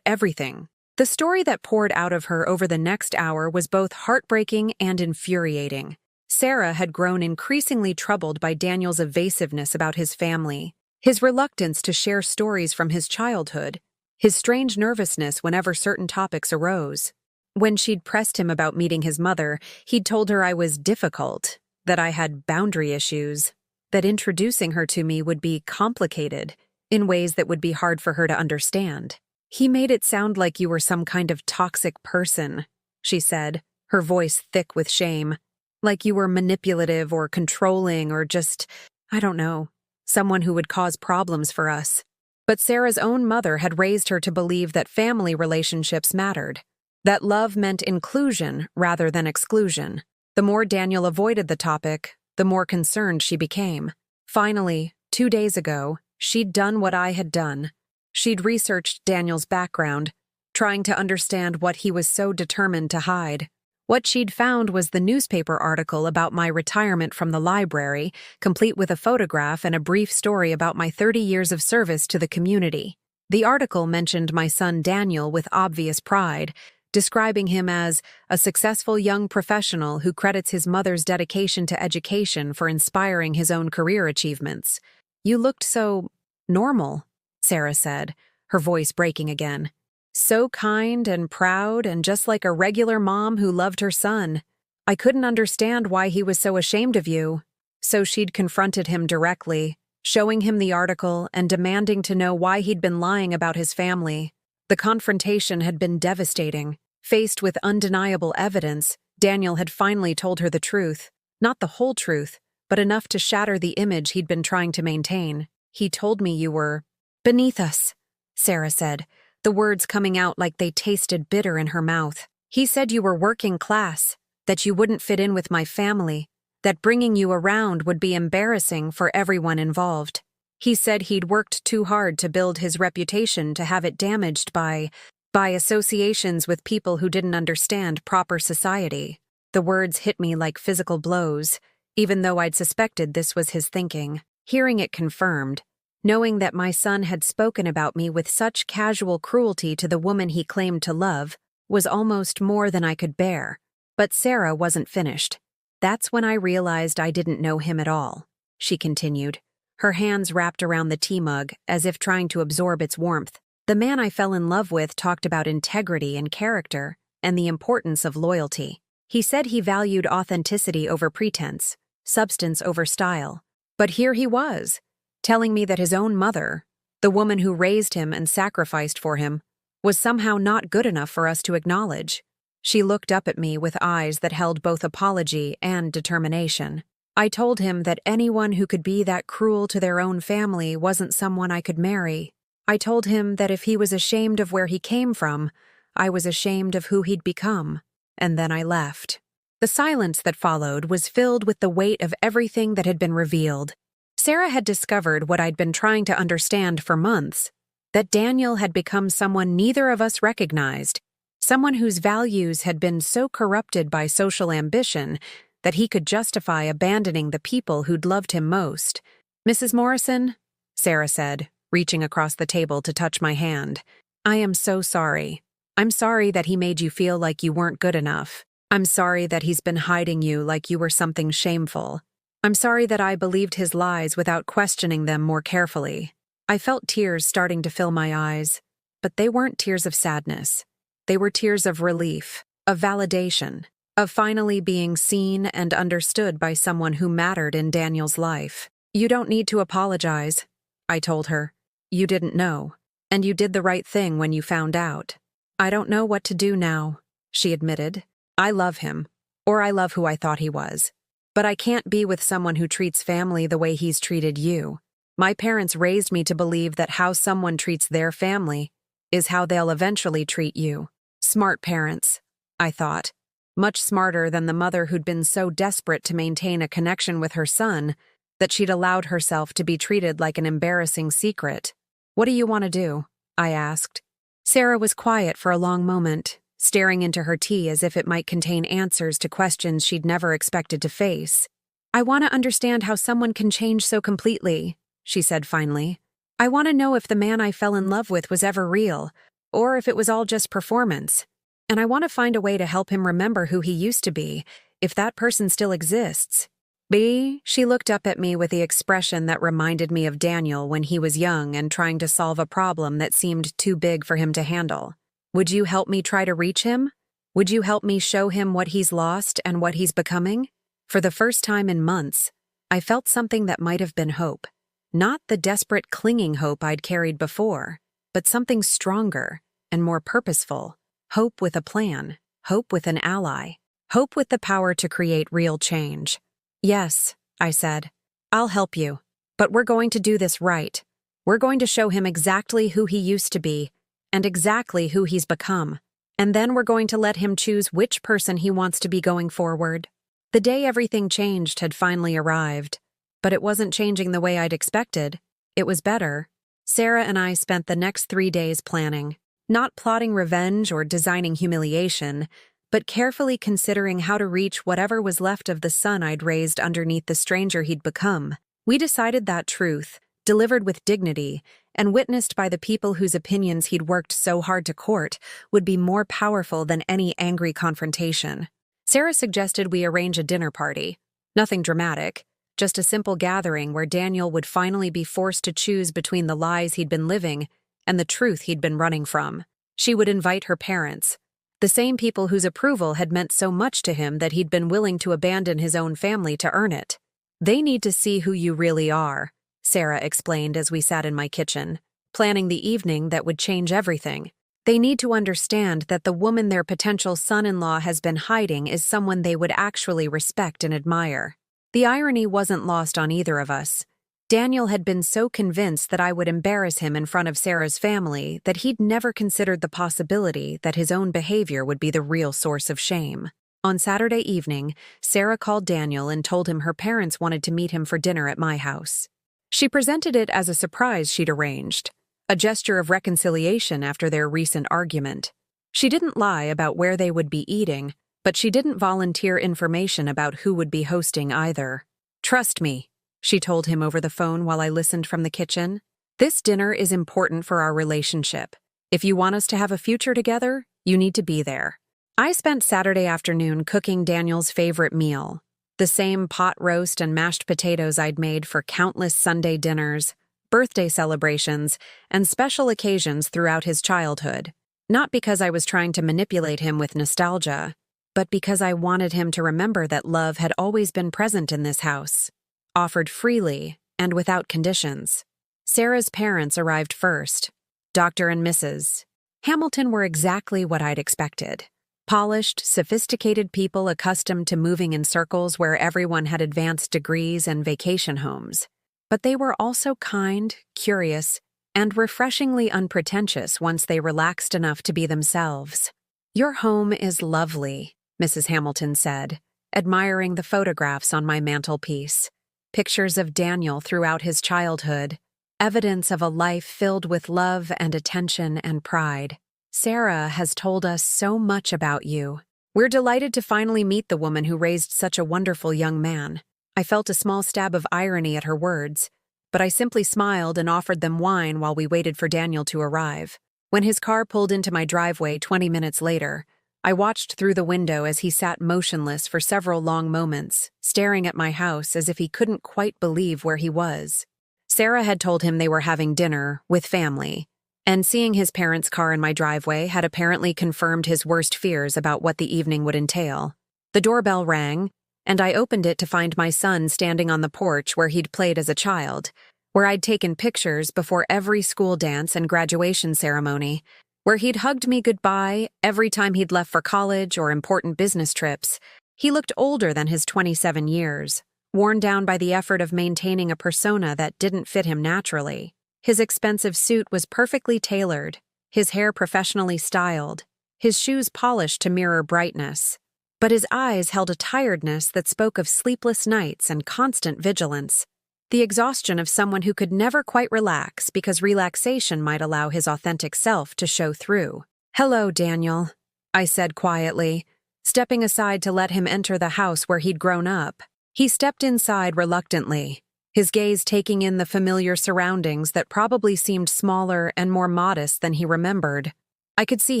everything." The story that poured out of her over the next hour was both heartbreaking and infuriating. Sarah had grown increasingly troubled by Daniel's evasiveness about his family, his reluctance to share stories from his childhood, his strange nervousness whenever certain topics arose. When she'd pressed him about meeting his mother, he'd told her I was difficult, that I had boundary issues, that introducing her to me would be complicated in ways that would be hard for her to understand. "He made it sound like you were some kind of toxic person," she said, her voice thick with shame. "Like you were manipulative or controlling or just, I don't know, someone who would cause problems for us." But Sarah's own mother had raised her to believe that family relationships mattered, that love meant inclusion rather than exclusion. The more Daniel avoided the topic, the more concerned she became. Finally, 2 days ago, she'd done what I had done. She'd researched Daniel's background, trying to understand what he was so determined to hide. What she'd found was the newspaper article about my retirement from the library, complete with a photograph and a brief story about my 30 years of service to the community. The article mentioned my son Daniel with obvious pride, describing him as a successful young professional who credits his mother's dedication to education for inspiring his own career achievements. "You looked so normal," Sarah said, her voice breaking again. "So kind and proud and just like a regular mom who loved her son. I couldn't understand why he was so ashamed of you." So she'd confronted him directly, showing him the article and demanding to know why he'd been lying about his family. The confrontation had been devastating. Faced with undeniable evidence, Daniel had finally told her the truth. Not the whole truth, but enough to shatter the image he'd been trying to maintain. "He told me you were beneath us," Sarah said, the words coming out like they tasted bitter in her mouth. "He said you were working class, that you wouldn't fit in with my family, that bringing you around would be embarrassing for everyone involved. He said he'd worked too hard to build his reputation to have it damaged by associations with people who didn't understand proper society." The words hit me like physical blows, even though I'd suspected this was his thinking. Hearing it confirmed, knowing that my son had spoken about me with such casual cruelty to the woman he claimed to love, was almost more than I could bear. But Sarah wasn't finished. "That's when I realized I didn't know him at all," she continued, her hands wrapped around the tea mug as if trying to absorb its warmth. "The man I fell in love with talked about integrity and character and the importance of loyalty. He said he valued authenticity over pretense, substance over style. But here he was, telling me that his own mother, the woman who raised him and sacrificed for him, was somehow not good enough for us to acknowledge." She looked up at me with eyes that held both apology and determination. "I told him that anyone who could be that cruel to their own family wasn't someone I could marry. I told him that if he was ashamed of where he came from, I was ashamed of who he'd become. And then I left." The silence that followed was filled with the weight of everything that had been revealed. Sarah had discovered what I'd been trying to understand for months, that Daniel had become someone neither of us recognized, someone whose values had been so corrupted by social ambition that he could justify abandoning the people who'd loved him most. "Mrs. Morrison," Sarah said, reaching across the table to touch my hand, "I am so sorry. I'm sorry that he made you feel like you weren't good enough. I'm sorry that he's been hiding you like you were something shameful. I'm sorry that I believed his lies without questioning them more carefully." I felt tears starting to fill my eyes, but they weren't tears of sadness. They were tears of relief, of validation. of finally being seen and understood by someone who mattered in Daniel's life. "You don't need to apologize," I told her. "You didn't know, and you did the right thing when you found out." "I don't know what to do now," she admitted. "I love him, or I love who I thought he was. But I can't be with someone who treats family the way he's treated you. My parents raised me to believe that how someone treats their family is how they'll eventually treat you." Smart parents, I thought. Much smarter than the mother who'd been so desperate to maintain a connection with her son that she'd allowed herself to be treated like an embarrassing secret. "What do you want to do?" I asked. Sarah was quiet for a long moment, staring into her tea as if it might contain answers to questions she'd never expected to face. "I want to understand how someone can change so completely," she said finally. "I want to know if the man I fell in love with was ever real, or if it was all just performance. And I want to find a way to help him remember who he used to be, if that person still exists." She looked up at me with the expression that reminded me of Daniel when he was young and trying to solve a problem that seemed too big for him to handle. "Would you help me try to reach him? Would you help me show him what he's lost and what he's becoming?" For the first time in months, I felt something that might have been hope. Not the desperate clinging hope I'd carried before, but something stronger and more purposeful. Hope with a plan, hope with an ally, hope with the power to create real change. "Yes," I said, "I'll help you. But we're going to do this right. We're going to show him exactly who he used to be and exactly who he's become. And then we're going to let him choose which person he wants to be going forward." The day everything changed had finally arrived, but it wasn't changing the way I'd expected. It was better. Sarah and I spent the next 3 days planning, not plotting revenge or designing humiliation, but carefully considering how to reach whatever was left of the son I'd raised underneath the stranger he'd become. We decided that truth, delivered with dignity, and witnessed by the people whose opinions he'd worked so hard to court, would be more powerful than any angry confrontation. Sarah suggested we arrange a dinner party. Nothing dramatic, just a simple gathering where Daniel would finally be forced to choose between the lies he'd been living and the truth he'd been running from. She would invite her parents, the same people whose approval had meant so much to him that he'd been willing to abandon his own family to earn it. "They need to see who you really are," Sarah explained as we sat in my kitchen, planning the evening that would change everything. "They need to understand that the woman their potential son-in-law has been hiding is someone they would actually respect and admire." The irony wasn't lost on either of us. Daniel had been so convinced that I would embarrass him in front of Sarah's family that he'd never considered the possibility that his own behavior would be the real source of shame. On Saturday evening, Sarah called Daniel and told him her parents wanted to meet him for dinner at my house. She presented it as a surprise she'd arranged, a gesture of reconciliation after their recent argument. She didn't lie about where they would be eating, but she didn't volunteer information about who would be hosting either. "Trust me," she told him over the phone while I listened from the kitchen. "This dinner is important for our relationship. If you want us to have a future together, you need to be there." I spent Saturday afternoon cooking Daniel's favorite meal, the same pot roast and mashed potatoes I'd made for countless Sunday dinners, birthday celebrations, and special occasions throughout his childhood. Not because I was trying to manipulate him with nostalgia, but because I wanted him to remember that love had always been present in this house, offered freely and without conditions. Sarah's parents arrived first. Dr. and Mrs. Hamilton were exactly what I'd expected. Polished, sophisticated people accustomed to moving in circles where everyone had advanced degrees and vacation homes. But they were also kind, curious, and refreshingly unpretentious once they relaxed enough to be themselves. "Your home is lovely," Mrs. Hamilton said, admiring the photographs on my mantelpiece. Pictures of Daniel throughout his childhood, evidence of a life filled with love and attention and pride. "Sarah has told us so much about you. We're delighted to finally meet the woman who raised such a wonderful young man." I felt a small stab of irony at her words, but I simply smiled and offered them wine while we waited for Daniel to arrive. When his car pulled into my driveway 20 minutes later, I watched through the window as he sat motionless for several long moments, staring at my house as if he couldn't quite believe where he was. Sarah had told him they were having dinner with family, and seeing his parents' car in my driveway had apparently confirmed his worst fears about what the evening would entail. The doorbell rang, and I opened it to find my son standing on the porch where he'd played as a child, where I'd taken pictures before every school dance and graduation ceremony, where he'd hugged me goodbye every time he'd left for college or important business trips. He looked older than his 27 years, worn down by the effort of maintaining a persona that didn't fit him naturally. His expensive suit was perfectly tailored, his hair professionally styled, his shoes polished to mirror brightness. But his eyes held a tiredness that spoke of sleepless nights and constant vigilance, the exhaustion of someone who could never quite relax because relaxation might allow his authentic self to show through. "Hello, Daniel," I said quietly, stepping aside to let him enter the house where he'd grown up. He stepped inside reluctantly, his gaze taking in the familiar surroundings that probably seemed smaller and more modest than he remembered. I could see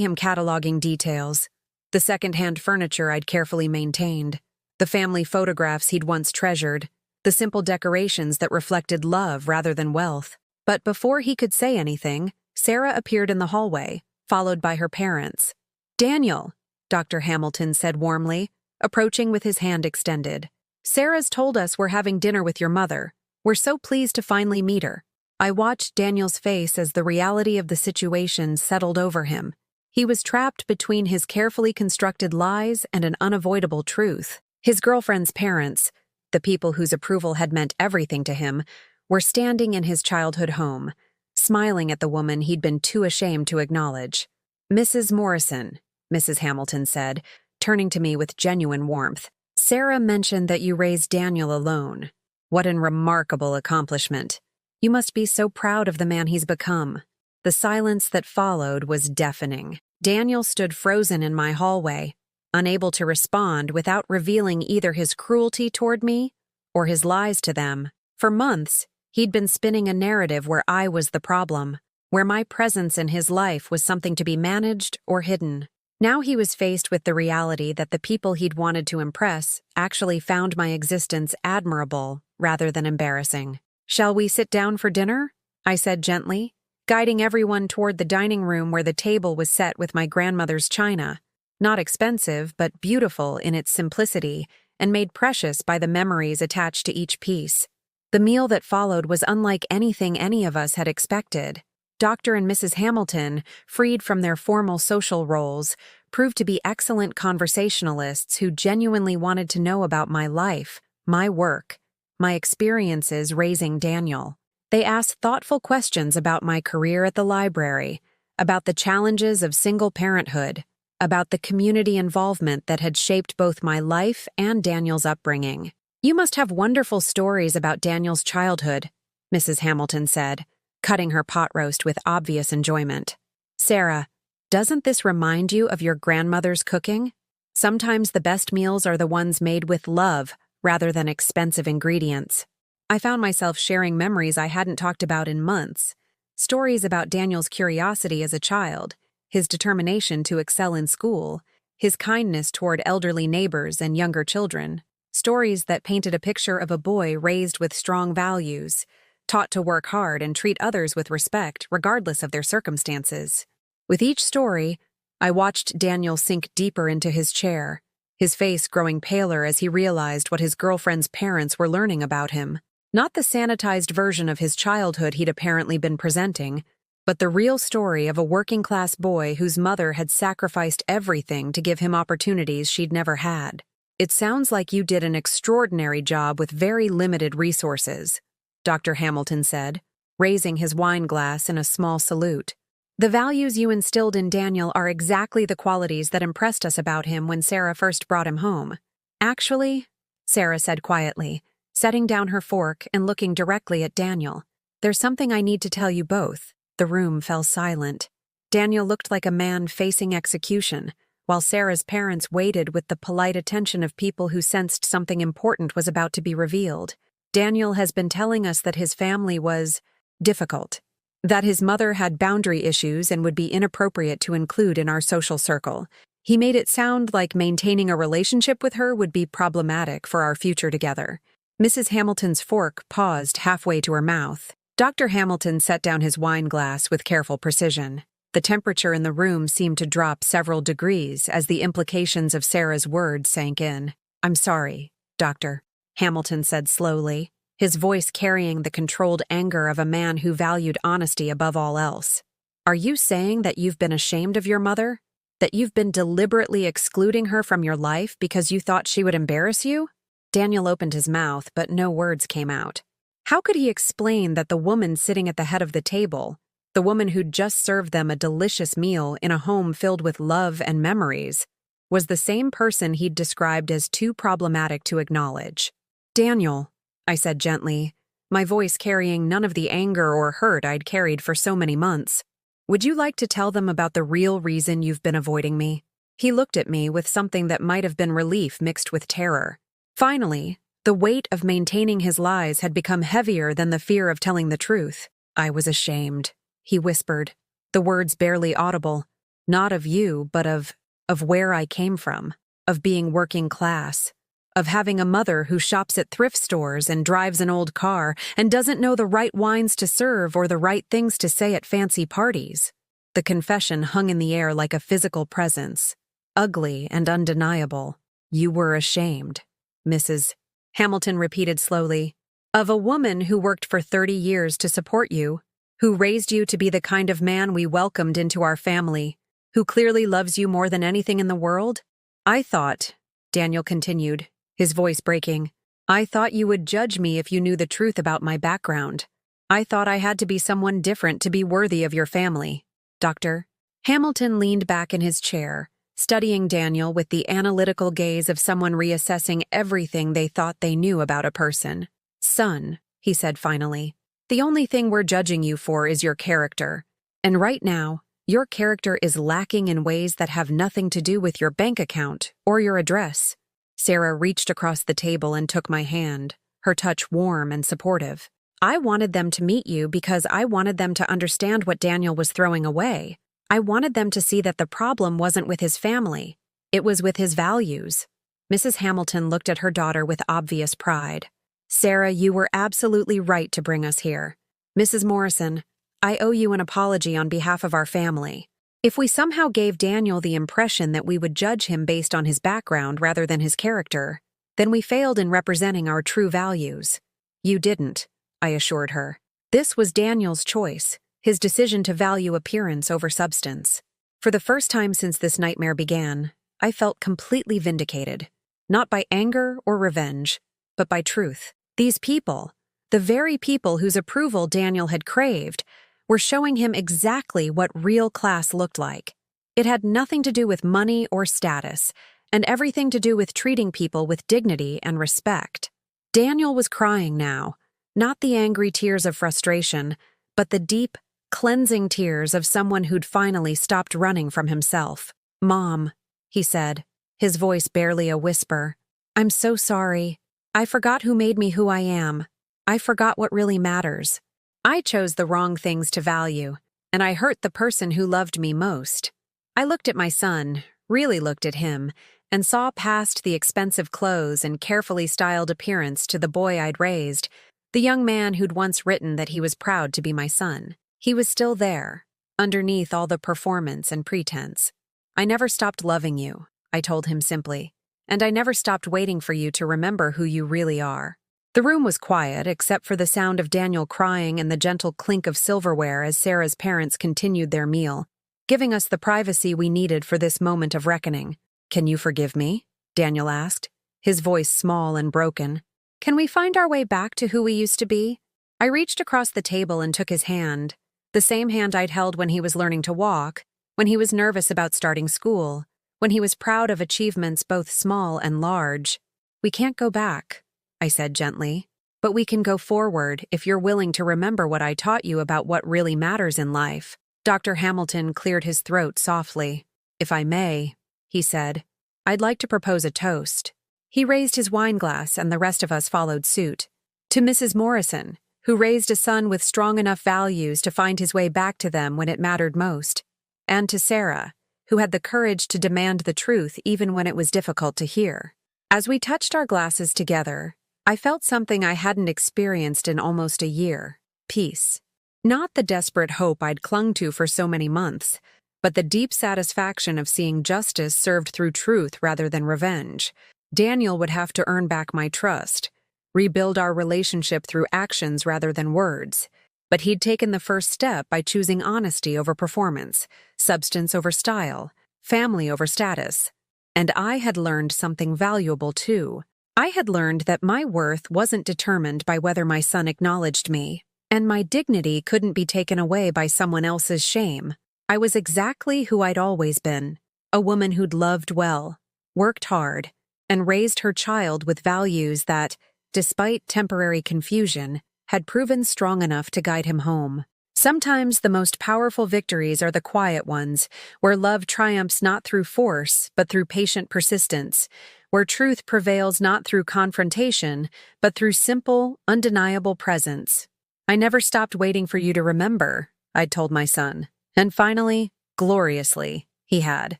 him cataloging details. The second-hand furniture I'd carefully maintained, the family photographs he'd once treasured, the simple decorations that reflected love rather than wealth. But before he could say anything, Sarah appeared in the hallway, followed by her parents. "Daniel," Dr. Hamilton said warmly, approaching with his hand extended. "Sarah's told us we're having dinner with your mother. We're so pleased to finally meet her." I watched Daniel's face as the reality of the situation settled over him. He was trapped between his carefully constructed lies and an unavoidable truth. His girlfriend's parents, the people whose approval had meant everything to him, were standing in his childhood home, smiling at the woman he'd been too ashamed to acknowledge. "Mrs. Morrison," Mrs. Hamilton said, turning to me with genuine warmth, "Sarah mentioned that you raised Daniel alone. What a remarkable accomplishment. You must be so proud of the man he's become." The silence that followed was deafening. Daniel stood frozen in my hallway, unable to respond without revealing either his cruelty toward me or his lies to them. For months, he'd been spinning a narrative where I was the problem, where my presence in his life was something to be managed or hidden. Now he was faced with the reality that the people he'd wanted to impress actually found my existence admirable rather than embarrassing. "Shall we sit down for dinner?" I said gently, guiding everyone toward the dining room where the table was set with my grandmother's china, not expensive but beautiful in its simplicity and made precious by the memories attached to each piece. The meal that followed was unlike anything any of us had expected. Dr. and Mrs. Hamilton, freed from their formal social roles, proved to be excellent conversationalists who genuinely wanted to know about my life, my work, my experiences raising Daniel. They asked thoughtful questions about my career at the library, about the challenges of single parenthood, about the community involvement that had shaped both my life and Daniel's upbringing. "You must have wonderful stories about Daniel's childhood," Mrs. Hamilton said, cutting her pot roast with obvious enjoyment. "Sarah, doesn't this remind you of your grandmother's cooking? Sometimes the best meals are the ones made with love rather than expensive ingredients." I found myself sharing memories I hadn't talked about in months. Stories about Daniel's curiosity as a child, his determination to excel in school, his kindness toward elderly neighbors and younger children. Stories that painted a picture of a boy raised with strong values, taught to work hard and treat others with respect regardless of their circumstances. With each story, I watched Daniel sink deeper into his chair, his face growing paler as he realized what his girlfriend's parents were learning about him. Not the sanitized version of his childhood he'd apparently been presenting, but the real story of a working-class boy whose mother had sacrificed everything to give him opportunities she'd never had. "It sounds like you did an extraordinary job with very limited resources," Dr. Hamilton said, raising his wine glass in a small salute. "The values you instilled in Daniel are exactly the qualities that impressed us about him when Sarah first brought him home." "Actually," Sarah said quietly, setting down her fork and looking directly at Daniel, "there's something I need to tell you both." The room fell silent. Daniel looked like a man facing execution, while Sarah's parents waited with the polite attention of people who sensed something important was about to be revealed. "Daniel has been telling us that his family was difficult, that his mother had boundary issues and would be inappropriate to include in our social circle. He made it sound like maintaining a relationship with her would be problematic for our future together." Mrs. Hamilton's fork paused halfway to her mouth. Dr. Hamilton set down his wine glass with careful precision. The temperature in the room seemed to drop several degrees as the implications of Sarah's words sank in. "I'm sorry, Doctor," Hamilton said slowly, his voice carrying the controlled anger of a man who valued honesty above all else. "Are you saying that you've been ashamed of your mother? That you've been deliberately excluding her from your life because you thought she would embarrass you?" Daniel opened his mouth, but no words came out. How could he explain that the woman sitting at the head of the table, the woman who'd just served them a delicious meal in a home filled with love and memories, was the same person he'd described as too problematic to acknowledge? "Daniel," I said gently, my voice carrying none of the anger or hurt I'd carried for so many months, "would you like to tell them about the real reason you've been avoiding me?" He looked at me with something that might have been relief mixed with terror. Finally, the weight of maintaining his lies had become heavier than the fear of telling the truth. "I was ashamed," he whispered, the words barely audible. "Not of you, but of where I came from, of being working class, of having a mother who shops at thrift stores and drives an old car and doesn't know the right wines to serve or the right things to say at fancy parties." The confession hung in the air like a physical presence, ugly and undeniable. "You were ashamed, Mrs. Hamilton repeated slowly, "of a woman who worked for 30 years to support you, who raised you to be the kind of man we welcomed into our family, who clearly loves you more than anything in the world? I thought," Daniel continued, his voice breaking, "I thought you would judge me if you knew the truth about my background. I thought I had to be someone different to be worthy of your family, Doctor." Hamilton leaned back in his chair, studying Daniel with the analytical gaze of someone reassessing everything they thought they knew about a person. "Son," he said finally, "the only thing we're judging you for is your character. And right now, your character is lacking in ways that have nothing to do with your bank account or your address." Sarah reached across the table and took my hand, her touch warm and supportive. "I wanted them to meet you because I wanted them to understand what Daniel was throwing away. I wanted them to see that the problem wasn't with his family. It was with his values." Mrs. Hamilton looked at her daughter with obvious pride. "Sarah, you were absolutely right to bring us here. Mrs. Morrison, I owe you an apology on behalf of our family. If we somehow gave Daniel the impression that we would judge him based on his background rather than his character, then we failed in representing our true values." "You didn't," I assured her. "This was Daniel's choice, his decision to value appearance over substance." For the first time since this nightmare began, I felt completely vindicated, not by anger or revenge, but by truth. These people, the very people whose approval Daniel had craved, were showing him exactly what real class looked like. It had nothing to do with money or status, and everything to do with treating people with dignity and respect. Daniel was crying now, not the angry tears of frustration, but the deep, cleansing tears of someone who'd finally stopped running from himself. "Mom," he said, his voice barely a whisper, "I'm so sorry. I forgot who made me who I am. I forgot what really matters. I chose the wrong things to value, and I hurt the person who loved me most." I looked at my son, really looked at him, and saw past the expensive clothes and carefully styled appearance to the boy I'd raised, the young man who'd once written that he was proud to be my son. He was still there, underneath all the performance and pretense. "I never stopped loving you," I told him simply, "and I never stopped waiting for you to remember who you really are." The room was quiet except for the sound of Daniel crying and the gentle clink of silverware as Sarah's parents continued their meal, giving us the privacy we needed for this moment of reckoning. "Can you forgive me?" Daniel asked, his voice small and broken. "Can we find our way back to who we used to be?" I reached across the table and took his hand, the same hand I'd held when he was learning to walk, when he was nervous about starting school, when he was proud of achievements both small and large. "We can't go back," I said gently, "but we can go forward if you're willing to remember what I taught you about what really matters in life." Dr. Hamilton cleared his throat softly. "If I may," he said, "I'd like to propose a toast." He raised his wine glass and the rest of us followed suit. "To Mrs. Morrison, who raised a son with strong enough values to find his way back to them when it mattered most. And to Sarah, who had the courage to demand the truth even when it was difficult to hear." As we touched our glasses together, I felt something I hadn't experienced in almost a year: peace. Not the desperate hope I'd clung to for so many months, but the deep satisfaction of seeing justice served through truth rather than revenge. Daniel would have to earn back my trust, rebuild our relationship through actions rather than words. But he'd taken the first step by choosing honesty over performance, substance over style, family over status. And I had learned something valuable too. I had learned that my worth wasn't determined by whether my son acknowledged me, and my dignity couldn't be taken away by someone else's shame. I was exactly who I'd always been, a woman who'd loved well, worked hard, and raised her child with values that, despite temporary confusion, had proven strong enough to guide him home. Sometimes the most powerful victories are the quiet ones, where love triumphs not through force, but through patient persistence, where truth prevails not through confrontation, but through simple, undeniable presence. I never stopped waiting for you to remember, I'd told my son. And finally, gloriously, he had.